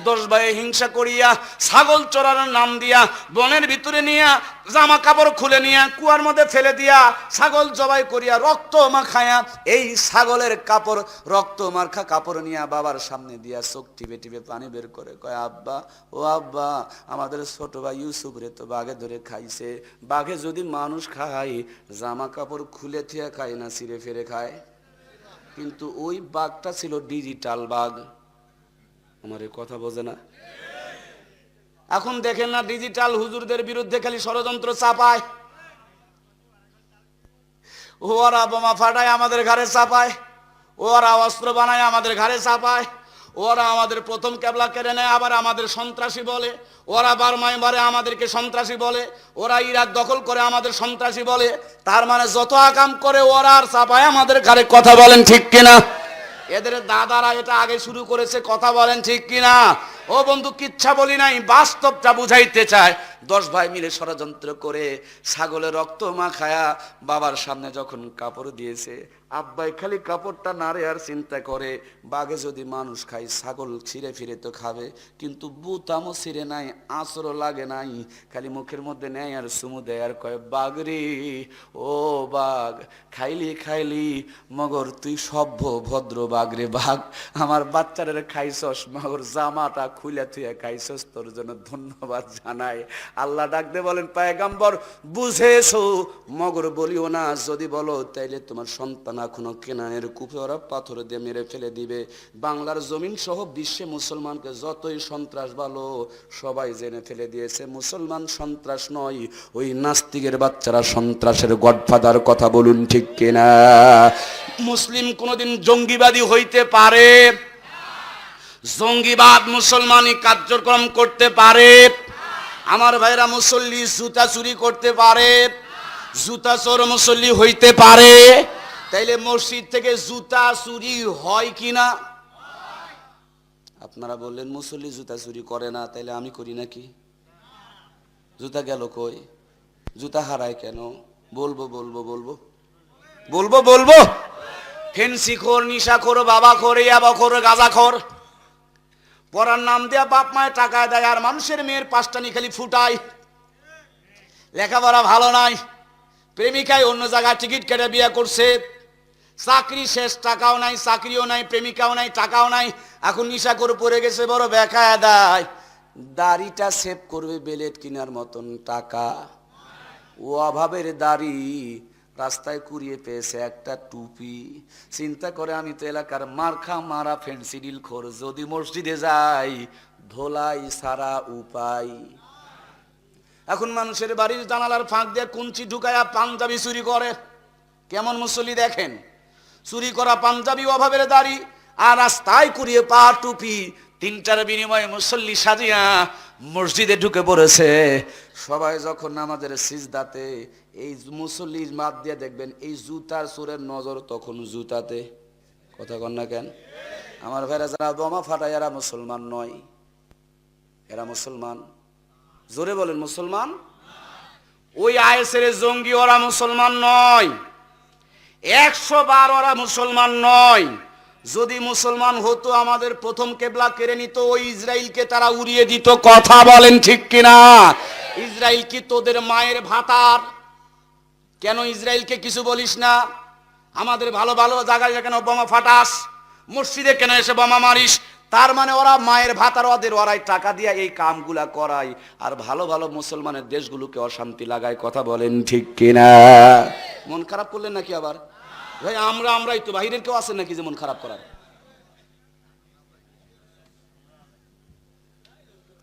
10 ভাই হিংসা করিয়া ছাগল চড়ানোর নাম দিয়া বনের ভিতরে নিয়া জামা কাপড় খুলে নিয়া কুয়ার মধ্যে ফেলে দিয়া ছাগল জবাই করিয়া রক্ত মাখায়া, এই ছাগলের কাপড়, রক্ত মাখা কাপড় নিয়া বাবার সামনে দিয়া চোখ টিপে টিপে পানি বের করে কয়, আব্বা, ও আব্বা, আমাদের ছোট ভাই ইউসুফ রে তো বাঘে ধরে খাইছে। বাঘে যদি মানুষ খায়, জামা কাপড় খুলে থিয়া খায় না ছিঁড়ে ফেরে খায়? কিন্তু ওই বাঘটা ছিল ডিজিটাল বাঘ। আমার এই কথা বোঝে না? এখন দেখেন না, ডিজিটাল হুজুরদের বিরুদ্ধে খালি ষড়যন্ত্র চাপায়। ওরা বোমা ফাটায় আমাদের ঘরে চাপায়, ওরা অস্ত্র বানায় আমাদের ঘরে চাপায়, ওরা আমাদের প্রথম কেবলা কেড়ে নেয়, আবার আমাদের সন্ত্রাসী বলে। ওরা বার্মায় মারে, আমাদেরকে সন্ত্রাসী বলে। ওরা ইরাক দখল করে, আমাদের সন্ত্রাসী বলে। তার মানে যত আকাম করে ওরা আর চাপায় আমাদের ঘরে। কথা বলেন ঠিক কিনা? এদের দাদারা এটা আগে শুরু করেছে। কথা বলেন ঠিক কিনা? ও বন্ধু, কিচ্ছা বলি নাই, বাস্তবটা বুঝাইতে চায়। 10 ভাই মিলে ষড়যন্ত্র করে ছাগলের রক্ত মাখায়া বাবার সামনে যখন কাপড় দিয়েছে, আব্বাই খালি কাপড়টা নাড়ে আর চিন্তা করে, বাঘে যদি মানুষ খায়, ছাগল ছিঁড়ে ফিরে তো খাবে, কিন্তু বুতামও ছিঁড়ে নাই, আঁচড়ও লাগে নাই, খালি মুখের মধ্যে নেয় আর চুমু দেয় আর কয়, বাঘ রে, ও বাঘ, খাইলি খাইলি, মগর তুই সভ্য ভদ্র বাঘ রে বাঘ। আমার বাচ্চাদের খাইছস, মগর জামাটা খুলে তুই খাইছস, তোর জন্য ধন্যবাদ জানাই। আল্লাহ ডাকতে বলেন, পয়গম্বর বুঝেছো, মগর বলিও না, যদি বলো তাইলে তোমার সন্তান এখনো কেনানের কূপে ওরা পাথর দিয়ে মেরে ফেলে দিবে। বাংলার জমিন সহ বিশ্বে মুসলমানকে যতই সন্ত্রাস বলো, সবাই জেনে ফেলে দিয়েছে মুসলমান সন্ত্রাস নয়, ওই নাস্তিকের বাচ্চারা সন্ত্রাসের গডফাদার। কথা বলুন ঠিক কিনা? মুসলিম কোনোদিন জঙ্গিবাদী হইতে পারে? জঙ্গিবাদ মুসলমানই কার্যক্রম করতে পারে? আমার ভাইরা, মুসল্লি জুতা চুরি করতে পারে, জুতা চোর মুসল্লি হইতে পারে। তাইলে মসজিদ থেকে জুতা চুরি হয় কিনা? আপনারা বললেন মুসল্লি জুতা চুরি করে না, তাইলে আমি করি নাকি? জুতা গেল কই? জুতা হারায় কেন? বলবো বলবো বলবো বলবো বলবো ফেন্সি খোর, নিশা খোর, বাবা খোর, ইয়াবা খোর, গাঁজা খোর, পড়ার নাম দেয়া বাপ মায়ের টাকা দেয়, আর মানুষের মেয়ের পাঁচটানি খালি ফুটায়। লেখাপড়া ভালো নাই, প্রেমিকায় অন্য জায়গায় টিকিট কেটে বিয়ে করছে, চাকরি শেষ, টাকাও নাই, চাকরিও নাই, প্রেমিকাও নাই, টাকাও নাই, এখন নিশা করে পড়ে গেছে, বড় বেকায় দেয়। দাড়িটা সেভ করবে বেলেট কেনার মতন টাকা, ও অভাবের দাড়ি রাস্তায় কুড়িয়ে পেয়েছে একটা টুপি। চিন্তা করে আমি তো এলাকার মারখা মারা ফেন্সিডিল খোর, যদি মসজিদে যাই ধোলাই সারা উপায়। এখন মানুষের বাড়ির জানালার ফাঁক দিয়ে কুঞ্চি ঢুকায়া পাঞ্জাবি চুরি করে। কেমন মুসল্লি দেখেন, চুরি করা পাঞ্জাবি, অভাবের দাড়ি, আর রাস্তায় কুড়িয়ে পা টুপি, তিনটার বিনিময়ে মুসল্লি সাজিয়া মসজিদে ঢুকে পড়েছে। সবাই যখন আমাদের সিজদাতে, এই মুসল্লির মাত দিয়ে দেখবেন এই জুতার চোরের নজর তখন জুতাতে। কথা কন না কেন? আমার ভাইরা, যারা বোমা ফাটায় এরা মুসলমান নয়, এরা মুসলমান। জোরে বলেন মুসলমান। ওই আইএসের জঙ্গি, ওরা মুসলমান নয়। 100 বার ওরা মুসলমান নয়। যদি মুসলমান হতো আমাদের প্রথম কেবলা কেড়ে নিত, ওই ইসরায়েলকে তারা উড়িয়ে দিত। কথা বলেন ঠিক কিনা? ইসরায়েল কি তোদের মায়ের ভাতার? কেন ইসরায়েলকে কিছু বলিস না? আমাদের ভালো ভালো জায়গায় কেন বোমা ফাটাস? মসজিদে কেন এসে বোমা মারিস? তার মানে ওরা মায়ের ভাতার, ওরাই টাকা দিয়ে এই কামগুলা করায়, আর ভালো ভালো মুসলমানের দেশগুলোকে অশান্তি লাগায়। কথা বলেন ঠিক কিনা? মন খারাপ করলেন নাকি আবার? ভাই আমরাই তো, বাহিরের কেউ আছে নাকি যে মন খারাপ করার?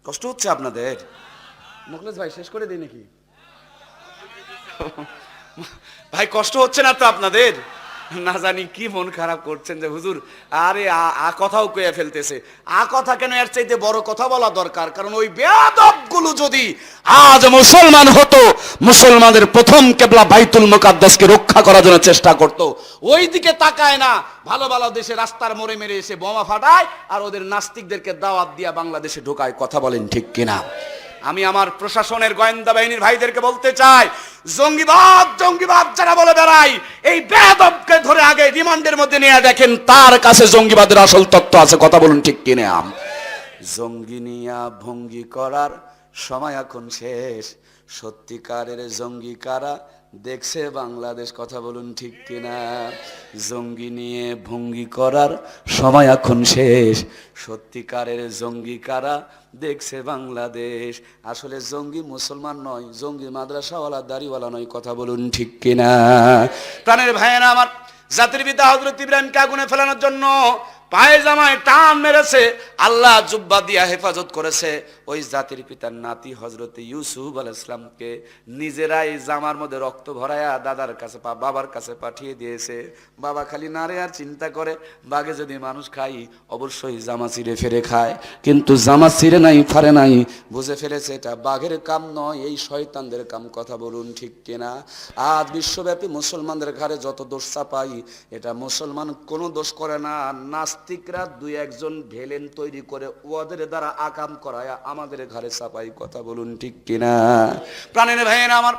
কষ্ট হচ্ছে আপনাদের? মুখলেস ভাই শেষ করে দিই নাকি? ভাই কষ্ট হচ্ছে না তো আপনাদের? না জানি কি মন খারাপ করছেন যে হুজুর আরে কথাও কয়ে ফেলতেছে। কথা কেন, এর চাইতে বড় কথা বলা দরকার। কারণ ওই বেয়াদবগুলো যদি আজ মুসলমান হতো, মুসলমানদের প্রথম কেবলা বাইতুল মুকাদ্দাসকে রক্ষা করার জন্য চেষ্টা করত। ওই দিকে তাকায় না, ভালো ভালো দেশে রাস্তার মোড়ে মেরে এসে বোমা ফাটায়, আর ওদের নাস্তিকদেরকে দাওয়াত দিয়া বাংলাদেশে ঢোকায়। কথা বলেন ঠিক কিনা? আমি আমার প্রশাসনের গোয়েন্দা বাহিনীর ভাইদেরকে বলতে চাই, জঙ্গিবাদ জঙ্গিবাদ যারা বলে বেড়ায়, এই বেয়াদবকে ধরে আগে রিমান্ডের মধ্যে নিয়ে দেখেন, তার কাছে জঙ্গিবাদের আসল তত্ত্ব আছে। কথা বলুন ঠিক কিনা? জঙ্গি নিয়া ভঙ্গি করার সময় এখন শেষ। সত্যিকারের জঙ্গি কারা দেখছে বাংলাদেশ? কথা বলুন ঠিক কিনা? জঙ্গি নিয়ে ভঙ্গি করার সময় এখন শেষ। সত্যিকারের জঙ্গি কারা দেখছে বাংলাদেশ। আসলে জঙ্গি মুসলমান নয়, জঙ্গি মাদ্রাসাওয়ালা দাড়িওয়ালা নয়। কথা বলুন ঠিক কিনা? প্রাণের ভাইয়েরা আমার, জাতির পিতা হযরত ইব্রাহিমকে আগুনে ফেলানোর জন্য পায়ে জামায় টান মেরেছে, আল্লাহ জুব্বা দিয়া হেফাজত করেছে। ওই জাতির পিতার নাতি হযরত ইউসুফ আলাইহিস সালামকে নিজেরাই জামার মধ্যে রক্ত ভরায়া দাদার কাছে বাবার কাছে পাঠিয়ে দিয়েছে। বাবা খালি নারে আর চিন্তা করে, বাঘে যদি মানুষ খাই অবশ্যই জামা ছিঁড়ে ফেরে খায়, কিন্তু জামা ছিঁড়ে নাই, ফারে নাই, বুঝে ফেলেছে এটা বাঘের কাম নয়, এই শয়তানদের কাম। কথা বলুন ঠিক কিনা? আজ বিশ্বব্যাপী মুসলমানদের ঘাড়ে যত দোষ চাপাই, এটা মুসলমান কোনো দোষ করে না। নাস্তিকরা দুই একজন ভেলেন তৈরি করে ওদের দ্বারা আকাম করায় আমাদের ঘরে চাপাই। কথা বলুন ঠিক কিনা? প্রাণের ভাইয়েরা আমার,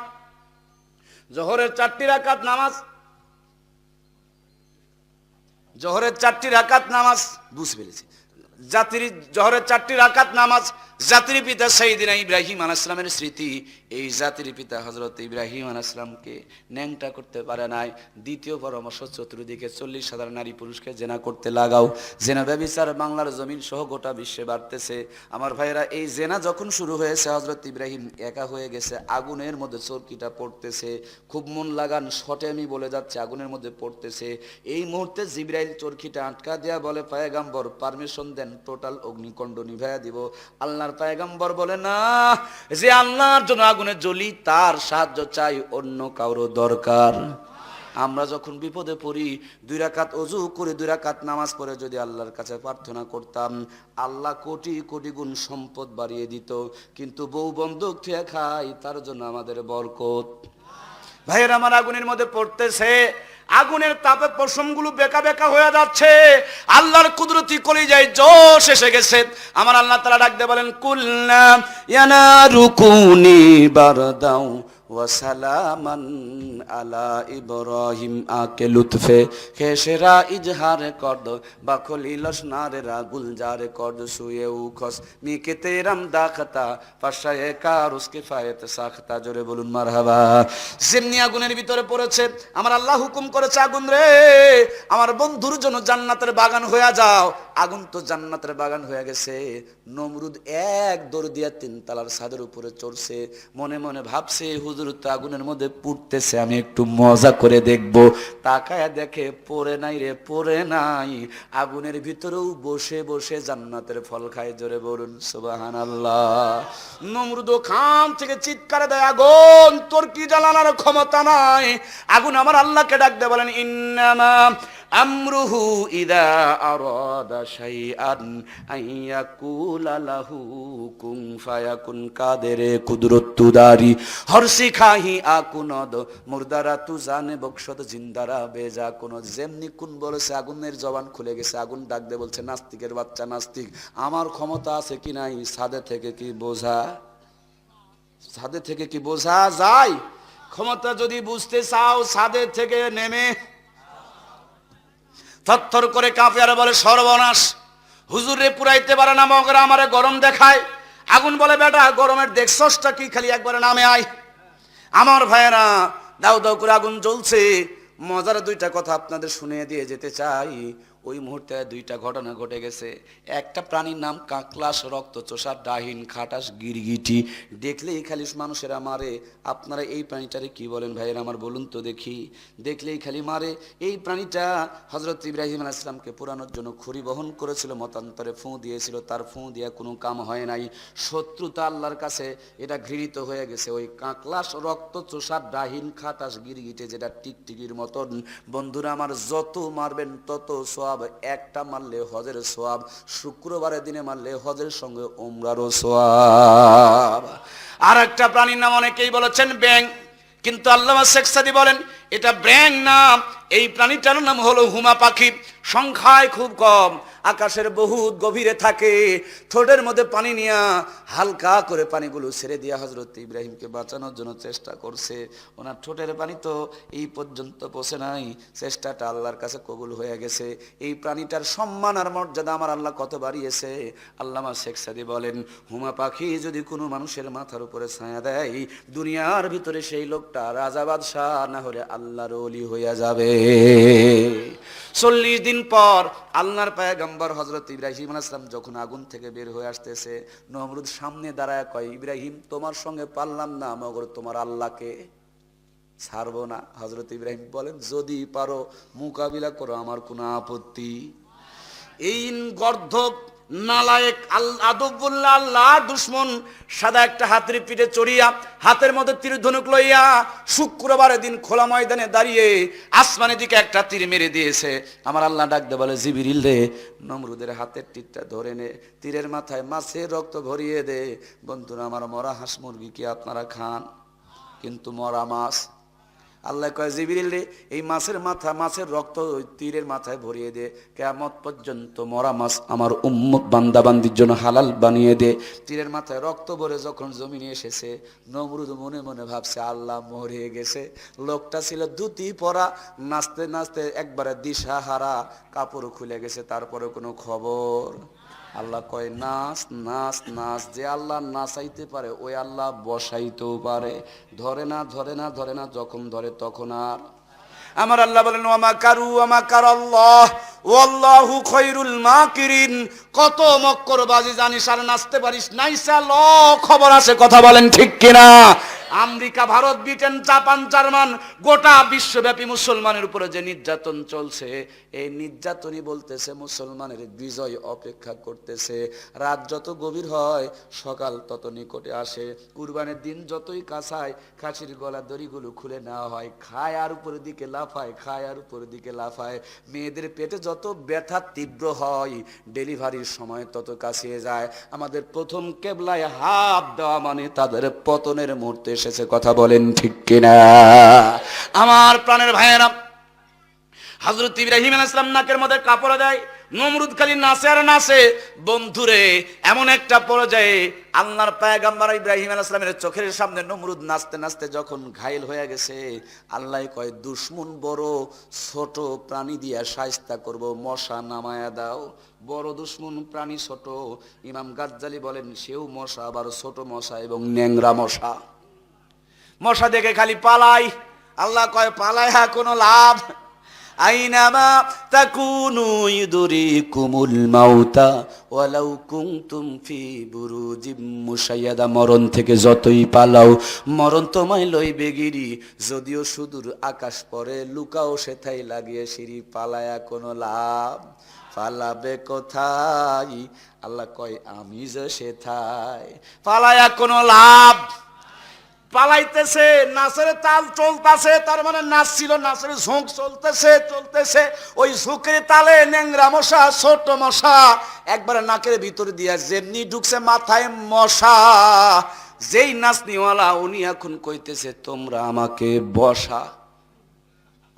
জোহরের 4টি রাকাত নামাজ, জোহরের 4টি রাকাত নামাজ বুঝে ফেলেছি। জোহরের 4টি রাকাত নামাজ জাতির পিতা সাইয়েদিনা ইব্রাহিম আলাইহিস সালামের স্মৃতি। এই জাতির পিতা হযরত ইব্রাহিম আলাইহিস সালামকে ন্যাংটা করতে পারে নাই। দ্বিতীয় পরামর্শ, চতুর্দিকে 40,000 নারী পুরুষকে জেনা করতে লাগাও। জেনা ব্যভিচার বাংলার জমিন সহ গোটা বিশ্বে বাড়তেছে। আমার ভাইরা, এই জেনা যখন শুরু হয়েছে, হযরত ইব্রাহিম একা হয়ে গেছে, আগুনের মধ্যে চরকিটা পড়তেছে। খুব মন লাগান শটে আমি বলে যাচ্ছি, আগুনের মধ্যে পড়তেছে। এই মুহূর্তে জিবরাইল চরকিটা আটকা দেয়া বলে, পয়গম্বর পারমিশন দেন, টোটাল অগ্নিকণ্ড নিভাইয়া দিব। আল্লাহর পয়গম্বর বলে, না, যে আল্লাহর জন্য আগুনে জ্বলি তার সাহায্য চাই, অন্য কারো দরকার। আমরা যখন বিপদে পড়ি 2 রাকাত ওযু করে 2 রাকাত নামাজ পড়ে যদি আল্লাহর কাছে প্রার্থনা করতাম, আল্লাহ কোটি কোটি গুণ সম্পদ বাড়িয়ে দিত। কিন্তু বউ বন্ধক খেয়ে খাই, তার জন্য আমাদের বরকত। ভাইয়েরা আমার, আগুনের মধ্যে পড়তেছে, আগুনের তাপে পশমগুলো বেকা বেকা হয়ে যাচ্ছে, আল্লাহর কুদরতি কলিজায় জোশ এসে গেছে। আমার আল্লাহ তাআলা ডাক দিয়ে বলেন, কুলনা ইয়ানারু কুনি বারদাও ওয়া সালামান আলা ইব্রাহিম। আকে লুৎফে খেসেরা ইজহার করদ বাখলি লসনারে রাগুল জারে করদ সুয়ে উখস মিকে তেরাম দাখতা ফাশায়ে কার উসকে ফায়েত সাখতা। জোরে বলুন মারহাবা। যেমনি আগুনের ভিতরে পড়েছে, আমার আল্লাহ হুকুম করেছে, আগুন রে আমার বন্ধুর জন্য জান্নাতের বাগান হয়ে যাও। আগুন তো জান্নাতের বাগান হয়ে গেছে। নমরুদ এক দৌড় দিয়া 3 তলার ছাদের উপরে চড়ছে, মনে মনে ভাবছে, হুজুর তো আগুনের মধ্যে পুড়তেছে, আমি একটু মজা করে দেখব। তাকায় দেখে পড়ে নাই রে, পড়ে নাই, আগুনের ভিতরেও বসে বসে জান্নাতের ফল খায়। জোরে বলুন সুবহানাল্লাহ। নমরুদ খান থেকে চিৎকার দেয়, আগুন তোর কি জ্বালানোর ক্ষমতা নাই? আগুন আমার আল্লাহকে ডাক দেয়, বলেন, ইন্নামা আমরুহু ইদা আরাদা শাইআন আইয়াকুলা লাহু কুন ফায়াকুন। কাদেরে কুদরত তুদারি হরসি খাহি আকুনদ মুরদারা তু জানে বকশত জিন্দারা বেজা কোন। যেমনি কোন বলেছে, আগুনের জবান খুলে গেছে। আগুন ডাক দে বলছে, নাস্তিকের বাচ্চা নাস্তিক, আমার ক্ষমতা আছে কি নাই? ছাদে থেকে কি বোঝা, ছাদে থেকে কি বোঝা যায়? ক্ষমতা যদি বুঝতে চাও, ছাদে থেকে নেমে থরথর করে কাঁপে আর বলে, সর্বনাশ, হুজুরে পুরাইতে পারে না, মগরা আমারে গরম দেখায়। আগুন বলে, বেটা গরমের দেখছসটা কি, খালি একবারে নামে আয়। আমার ভাইয়েরা, দাউ দাউ করে আগুন জ্বলছে। মজার 2টা কথা আপনাদের শুনিয়ে দিয়ে যেতে চাই। ওই মুহূর্তে 2টা ঘটনা ঘটে গেছে। একটা প্রাণীর নাম কাকলাস, রক্তচোষা, ডাহিন, খাটাস, গিরগিটি, দেখলেই খালি মানুষেরা মারে। আপনারা এই প্রাণীটারে কি বলেন ভাইয়েরা আমার, বলুন তো দেখি? দেখলেই খালি মারে। এই প্রাণীটা হযরত ইব্রাহিম আলাইহিস সালামকে পোড়ানোর জন্য খড়ি বহন করেছিল, মতান্তরে ফুঁ দিয়েছিল, তার ফুঁ দিয়া কোনো কাম হয় নাই। শত্রুতা আল্লাহর কাছে এটা ঘৃণিত হয়ে গেছে। ওই কাকলাস, রক্তচোষা, ডাহিন, খাটাস, গিরগিটি, যেটা টিকটিকির মতন, বন্ধুরা আমার, যত মারবেন তত সোয়াব। একটা মারলে হজের সোয়াব, শুক্রবারের দিনে মারলে হজের সঙ্গে উমরারও সোয়াব। আর একটা প্রাণীর নাম অনেকেই বলেছেন ব্যাং, কিন্তু আল্লামা শেখ সাদী বলেন এটা ব্যাং না, এই প্রাণীটার নাম হলো হুমা পাখি। সংখ্যায় খুব কম, আকাশের বহুত গভীরে থাকে। ঠোঁটের মধ্যে পানি নিয়া হালকা করে পানিগুলো ছেড়ে দিয়া হযরত ইব্রাহিমকে বাঁচানোর জন্য চেষ্টা করছে। ওনার ঠোঁটের পানি তো এই পর্যন্ত পৌঁছে নাই, চেষ্টাটা আল্লাহর কাছে কবুল হয়ে গেছে। এই প্রাণীটার সম্মান আর মর্যাদা আমার আল্লাহ কত বাড়িয়েছে। আল্লামা শেখ সাদী বলেন, হুমা পাখি যদি কোনো মানুষের মাথার উপরে ছায়া দেয়, দুনিয়ার ভিতরে সেই লোকটা রাজা বাদশাহ না হলে আল্লাহর ওলি হইয়া যাবে। 40 দিন পর আল্লাহর পয়গম্বর হযরত ইব্রাহিম আলাইহিস সালাম যখন আগুন থেকে বের হয়ে আসতেছে, নমরুদ সামনে দাঁড়ায় কয়, ইব্রাহিম তোমার সঙ্গে পারলাম না, মগর তোমার আল্লাহকে ছাড়বো না। হযরত ইব্রাহিম বলেন, যদি পারো মোকাবিলা করো, আমার কোনো আপত্তি। এই গর্ধব নালায়েক আদবুল্লাহ আল্লাহর দুশমন সাদা একটা হাতের পিঠে চড়িয়া, হাতের মধ্যে তীর ধনুক লইয়া, শুক্রবারের দিন খোলা ময়দানে দাঁড়িয়ে আসমানের দিকে একটা তীর মেরে দিয়েছে। আমার আল্লাহ ডাক দে বলে, জিবরিল রে, নমরুদের হাতের তীরটা ধরে নে, তীরের মাথায় মাছের রক্ত ভরিয়ে দে। বন্ধুরা আমার, মরা হাঁস মুরগি কি আপনারা খান? কিন্তু মরা মাছ, আল্লাহ কয়, জিবরিল রে, এই মাছের মাথা, মাছের রক্ত ওই তীরের মাথায় ভরিয়ে দে, কিয়ামত পর্যন্ত মরা মাছ আমার উম্মত বান্দা বান্দির জন্য হালাল বানিয়ে দে। তীরের মাথায় রক্ত ভরে যখন জমিনে এসেছে, নমরুদ মনে মনে ভাবছে আল্লাহ মরে গেছে। লোকটা ছিল ধুতি পরা, নাচতে নাচতে একবারে দিশাহারা, কাপড় খুলে গেছে, তারপরে কোনো খবর। আল্লাহ কয়, নাচ নাচ নাচ, যে আল্লাহ নাচাইতে পারে ওই আল্লাহ বসাইতেও পারে। ধরে না ধরে না ধরে না, যখন ধরে তখন আর। আমার আল্লাহ বলেন, ওয়া মাকারু ওয়া মাকারাল্লাহ ওয়াল্লাহু খায়রুল মাকিরিন। কত মক্করবাজি জানিস আর নাচতে পারিস, নাইসা ল খবর আছে, কথা বলেন ঠিক কিনা? America, Bharat, Britain, Japan, German, গোটা বিশ্বব্যাপী মুসলমানের উপরে যে নির্যাতন চলছে, এই নির্যাতনই বলতেছে মুসলমানের বিজয় অপেক্ষা করতেছে। রাত যত গভীর হয় সকাল তত নিকটে আসে। কুরবানের দিন যতই কাছায়, খাসির গলা দড়িগুলো খুলে নেওয়া হয়, খায় আর উপরের দিকে লাফায়, খায় আর উপরের দিকে লাফায়। মেয়েদের পেটে যত ব্যথা তীব্র হয়, ডেলিভারির সময় তত কাছিয়ে যায়। আমাদের প্রথম কেবলায় হাত দেওয়া মানে তাদের পতনের মুহূর্তে এসেছে। কথা বলেন ঠিক কিনা? আমার প্রাণের ভাইয়েরা, হযরত ইব্রাহিম আলাইহিস সালাম নাকের মধ্যে কাপড় দেয়, নমরুদ খালি নাচে আর নাচে। বন্ধুরে, এমন একটা পর্যায়ে আল্লাহর পয়গম্বর ইব্রাহিম আলাইহিস সালামের চোখের সামনে নমরুদ নাচতে নাচতে যখন ঘায়েল হয়ে গেছে, আল্লাহ কয় দুশমন বড়, ছোট প্রাণী দিয়া শায়েস্তা করব, মশা নামায়া দাও। বড় দুশমন প্রাণী ছোট, ইমাম গাজ্জালি বলেন সেও মশা, আবার ছোট মশা এবং ন্যাংরা মশা। মশা দেখে খালি পালাই। আল্লাহ কয় পালায়া কোনো লাভ, আইনামা তাকুনু ইউদরিকুমুল মাউতা ওয়ালাউ কুনতুম ফি বুরুজিম মুশাইয়াদা। মরণ থেকে যতই পালাও, মরণ তোমায় লইবে গিরি, যদিও সুদূর আকাশ পরে লুকাও সেথায় লাগিয়ে সিঁড়ি। পালায়া কোনো লাভ, পালাবে কোথায়? আল্লাহ কয় আমি যে সেথায়। পালায়া কোনো লাভ। পালাইতেছে, নাচের তাল চলতেছে, তার মানে নাচ ছিল, নাচের ঝোঁক চলতেছে চলতেছে। ওই ঝোঁকের তালে ন্যাংরা মশা, ছোট মশা একবারে নাকের ভিতর দিয়া যেমনি ঢুকছে মাথায় মশা। যেই নাচনিওয়ালা উনি এখন কইতেছে তোমরা আমাকে বসা।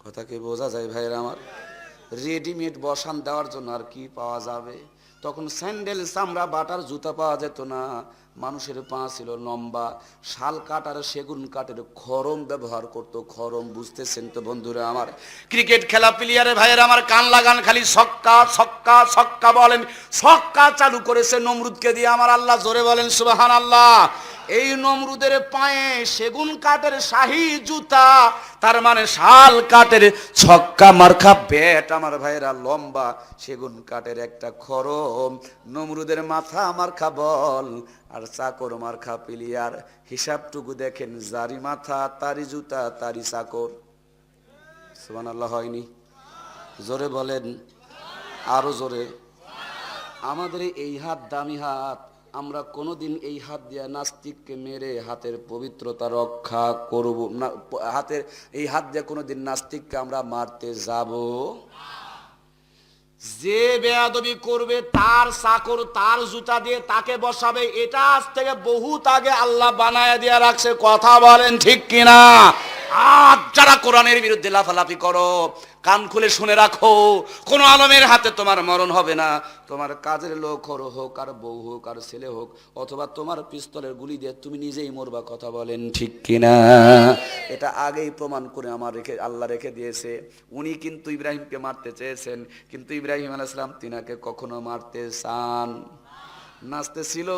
কথা কি বোঝা যায় ভাইরা আমার? রেডিমেড বসান দেওয়ার জন্য আর কি পাওয়া যাবে? তখন স্যান্ডেল, চামড়া বাটার জুতা পাওয়া যেত না। মানুষের পা ছিল লম্বা, শাল কাঠ আর সেগুন কাঠের খরম ব্যবহার করতো। খরম বুঝতেছেন তো বন্ধুরা আমার? ক্রিকেট খেলা প্লেয়ারে ভাইয়ের আমার কান লাগান, খালি ছক্কা ছক্কা ছক্কা বলেন। ছক্কা চালু করেছে নমরুদকে দিয়ে। আমার আল্লাহ জোরে বলেন সুবহানাল্লাহ। এই নমরুদের পায়ে সেগুন কাঠের শাহী জুতা, তার মানে শাল কাঠের ছক্কা মার্কা ব্যাট। আমার ভাইয়েরা লম্বা সেগুন কাঠের একটা খরম, নমরুদের মাথা মার্কা বল আর চাকর মার্কা প্লেয়ার। হিসাবটুকু দেখেন, যারি মাথা তারি জুতা তারি চাকর। সুবহানাল্লাহ হয়নি? জোরে বলেন, আরো জোরে। আমাদের এই হাত দামি হাত, আমরা কোনোদিন এই হাত দিয়া নাস্তিককে মেরে হাতের পবিত্রতা রক্ষা করব না। হাতের এই হাত দিয়ে কোনোদিন নাস্তিককে আমরা মারতে যাব। যে বেয়াদবি করবে তার চাকর তার জুতা দিয়ে তাকে বসাবে। এটা আজ থেকে বহুত আগে আল্লাহ বানায়া দিয়া রাখছে। কথা বলেন ঠিক কিনা? আজ যারা কোরআনের বিরুদ্ধে লাফালাফি করো, কান খুলে শুনে রাখো, কোন আলমের হাতে তোমার মরণ হবে না। তোমার কাজের লোক হোক আর বউ হোক আর ছেলে হোক, অথবা তোমার পিস্তলের গুলি দিয়ে তুমি নিজেই মরবা। কথা বলেন ঠিক কিনা? এটা আগেই প্রমাণ করে আল্লাহ রেখে দিয়েছে। উনি কিন্তু ইব্রাহিমকে মারতে চেয়েছেন, কিন্তু ইব্রাহিম আলাইহিস সালাম তিনাকে কখনো মারতে চান। নাচতেছিল,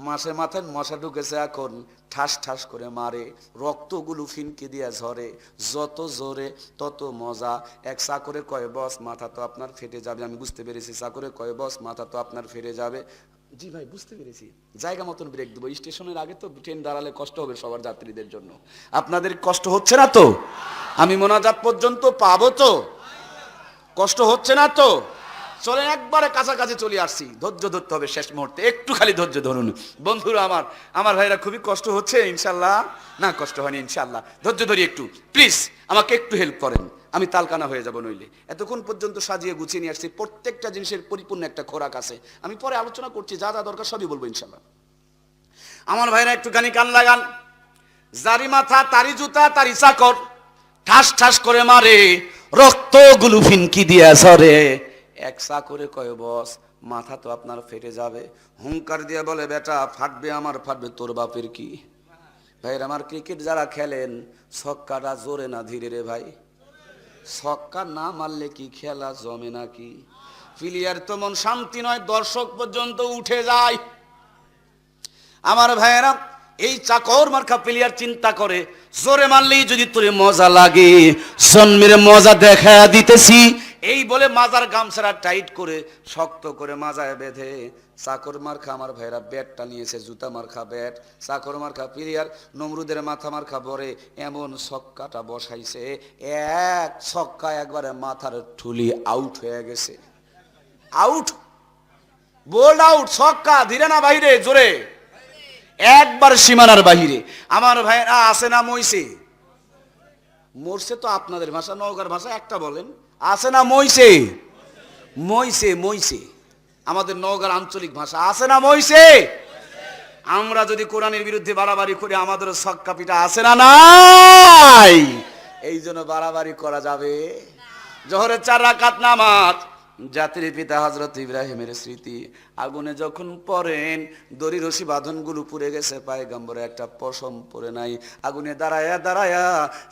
মাসে মাথায় মশা ঢুকেছে, এখন ঠাস ঠাস করে মারে, রক্তগুলো ফিনকি দিয়া ঝরে। যত জোরে তত মজা। এক চাকরে কয় বস মাথা তো আপনার ফেটে যাবে। আমি বুঝতে পেরেছি। চাকরে কয় বস মাথা তো আপনার ফেটে যাবে। জি ভাই বুঝতে পেরেছি, জায়গা মতন ব্রেক দেবো। স্টেশনের আগে তো ট্রেন দাঁড়ালে কষ্ট হবে সবার যাত্রীদের জন্য। আপনাদের কষ্ট হচ্ছে না তো? আমি মোনাজাত পর্যন্ত পাবো তো? কষ্ট হচ্ছে না তো? চলে একবারে কাছাকাছি চলে আসছি। ধৈর্য ধরতে হবে শেষ মুহূর্তে, একটু খালি ধৈর্য ধরুন বন্ধুরা আমার। আমার ভাইরা খুবই কষ্ট হচ্ছে ইনশাল্লাহ? না কষ্ট হয়নি ইনশাল্লাহ। ধৈর্য ধরি একটু, প্লিজ আমাকে একটু হেল্প করেন, আমি তালকানা হয়ে যাব নইলে। এতক্ষণ পর্যন্ত সাজিয়ে গুছিয়ে নিয়ে আসছি। প্রত্যেকটা জিনিসের পরিপূর্ণ একটা খোরাক আছে। আমি পরে আলোচনা করছি, যা যা দরকার সবই বলবো ইনশাল্লাহ। আমার ভাইরা একটুখানি কান লাগান। যারি মাথা তারি জুতা তারি চাকর, ঠাস ঠাস করে মারে, রক্তগুলো ফিনকি দিয়া ঝরে। এক চাকরে কয় বস মাথা তো আপনার ফেটে যাবে। হুঙ্কার দিয়ে বলে বেটা ফাটবে আমার, ফাটবে তোর বাপের কি। ভাইরা আমার, ক্রিকেট যারা খেলেন, ছক্কাটা জোরে না ধীরে রে ভাই? ছক্কা না মারলে কি খেলা জমে নাকি? প্লেয়ার তো মন শান্তি নয়, দর্শক পর্যন্ত উঠে যায়। আমার ভাইয়েরা, এই চাকর মার্কা প্লেয়ার চিন্তা করে, জোরে মারলেই যদি তোরে মজা লাগে, জন্মের মজা দেখা দিতেছি, এই বলে মাজার গামছাটা টাইট করে শক্ত করে মাজায় বেঁধে চাকর মার্খা আমার ভাইরা ব্যাটটা নিয়েছে, জুতা মার্খা ব্যাট, চাকর মার্খা প্লেয়ার, নমরুদের মাথা মার্খা বরে এমন ছক্কাটা বসাইছে, এক ছক্কা একবারে মাথার ঠুলি আউট হয়ে গেছে। আউট, বোল্ড আউট, ছক্কা, ধীরে না বাইরে, জোরে, একবার সীমানার বাহিরে। আমার ভাইরা আছে না মইছে? মরছে তো আপনাদের ভাষা, নওগাঁর ভাষা একটা বলেন, আছে না মইছে? মইছে, মইছে আমাদের নওগাঁর আঞ্চলিক ভাষা, আছে না মইছে? আমরা যদি কোরআনের বিরুদ্ধে বাড়াবাড়ি করি আমাদের ছক্কা পিটা আছে না নাই? এই জন্য বাড়াবাড়ি করা যাবে। জোহরের 4 রাকাত নামাজ, জাতির পিতা হযরত ইব্রাহিমের স্মৃতি, আগুনে যখন পড়েন দড়ি রশি বাঁধনগুলো পুড়ে গেছে, পয়গম্বরে একটা পশম পড়ে নাই, আগুনে দাঁড়ায়া দাঁড়ায়া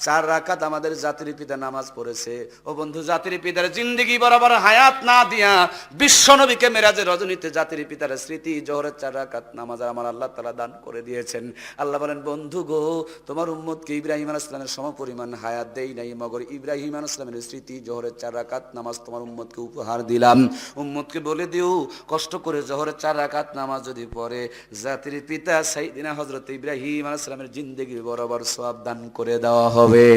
4 রাকাত আমাদের জাতির পিতা নামাজ পড়েছে। ও বন্ধু, জাতির পিতার জিন্দেগি বরাবর হায়াত না দিয়া বিশ্ব নবীকে মেরাজের রজনীতে জাতির পিতার স্মৃতি জোহরের 4 রাকাত নামাজ আমার আল্লাহ তাআলা দান করে দিয়েছেন। আল্লাহ বলেন, বন্ধু গো, তোমার উম্মতকে ইব্রাহিম আলাইহিস সালামের সমপরিমাণ হায়াত দেই নাই, মগর ইব্রাহিম আলাইহিস সালামের স্মৃতি জোহরের 4 রাকাত নামাজ তোমার উম্মতকে উপহার দিলাম। উম্মতকে বলে দিও, কষ্ট করে জোহরের 4 রাকাত নামাজ যদি পড়ে জাতির পিতা সাইয়েদিনা হযরত ইব্রাহিম আলাইহিস সালামের জিন্দেগি বরাবর সওয়াব দান করে দেওয়া হবে।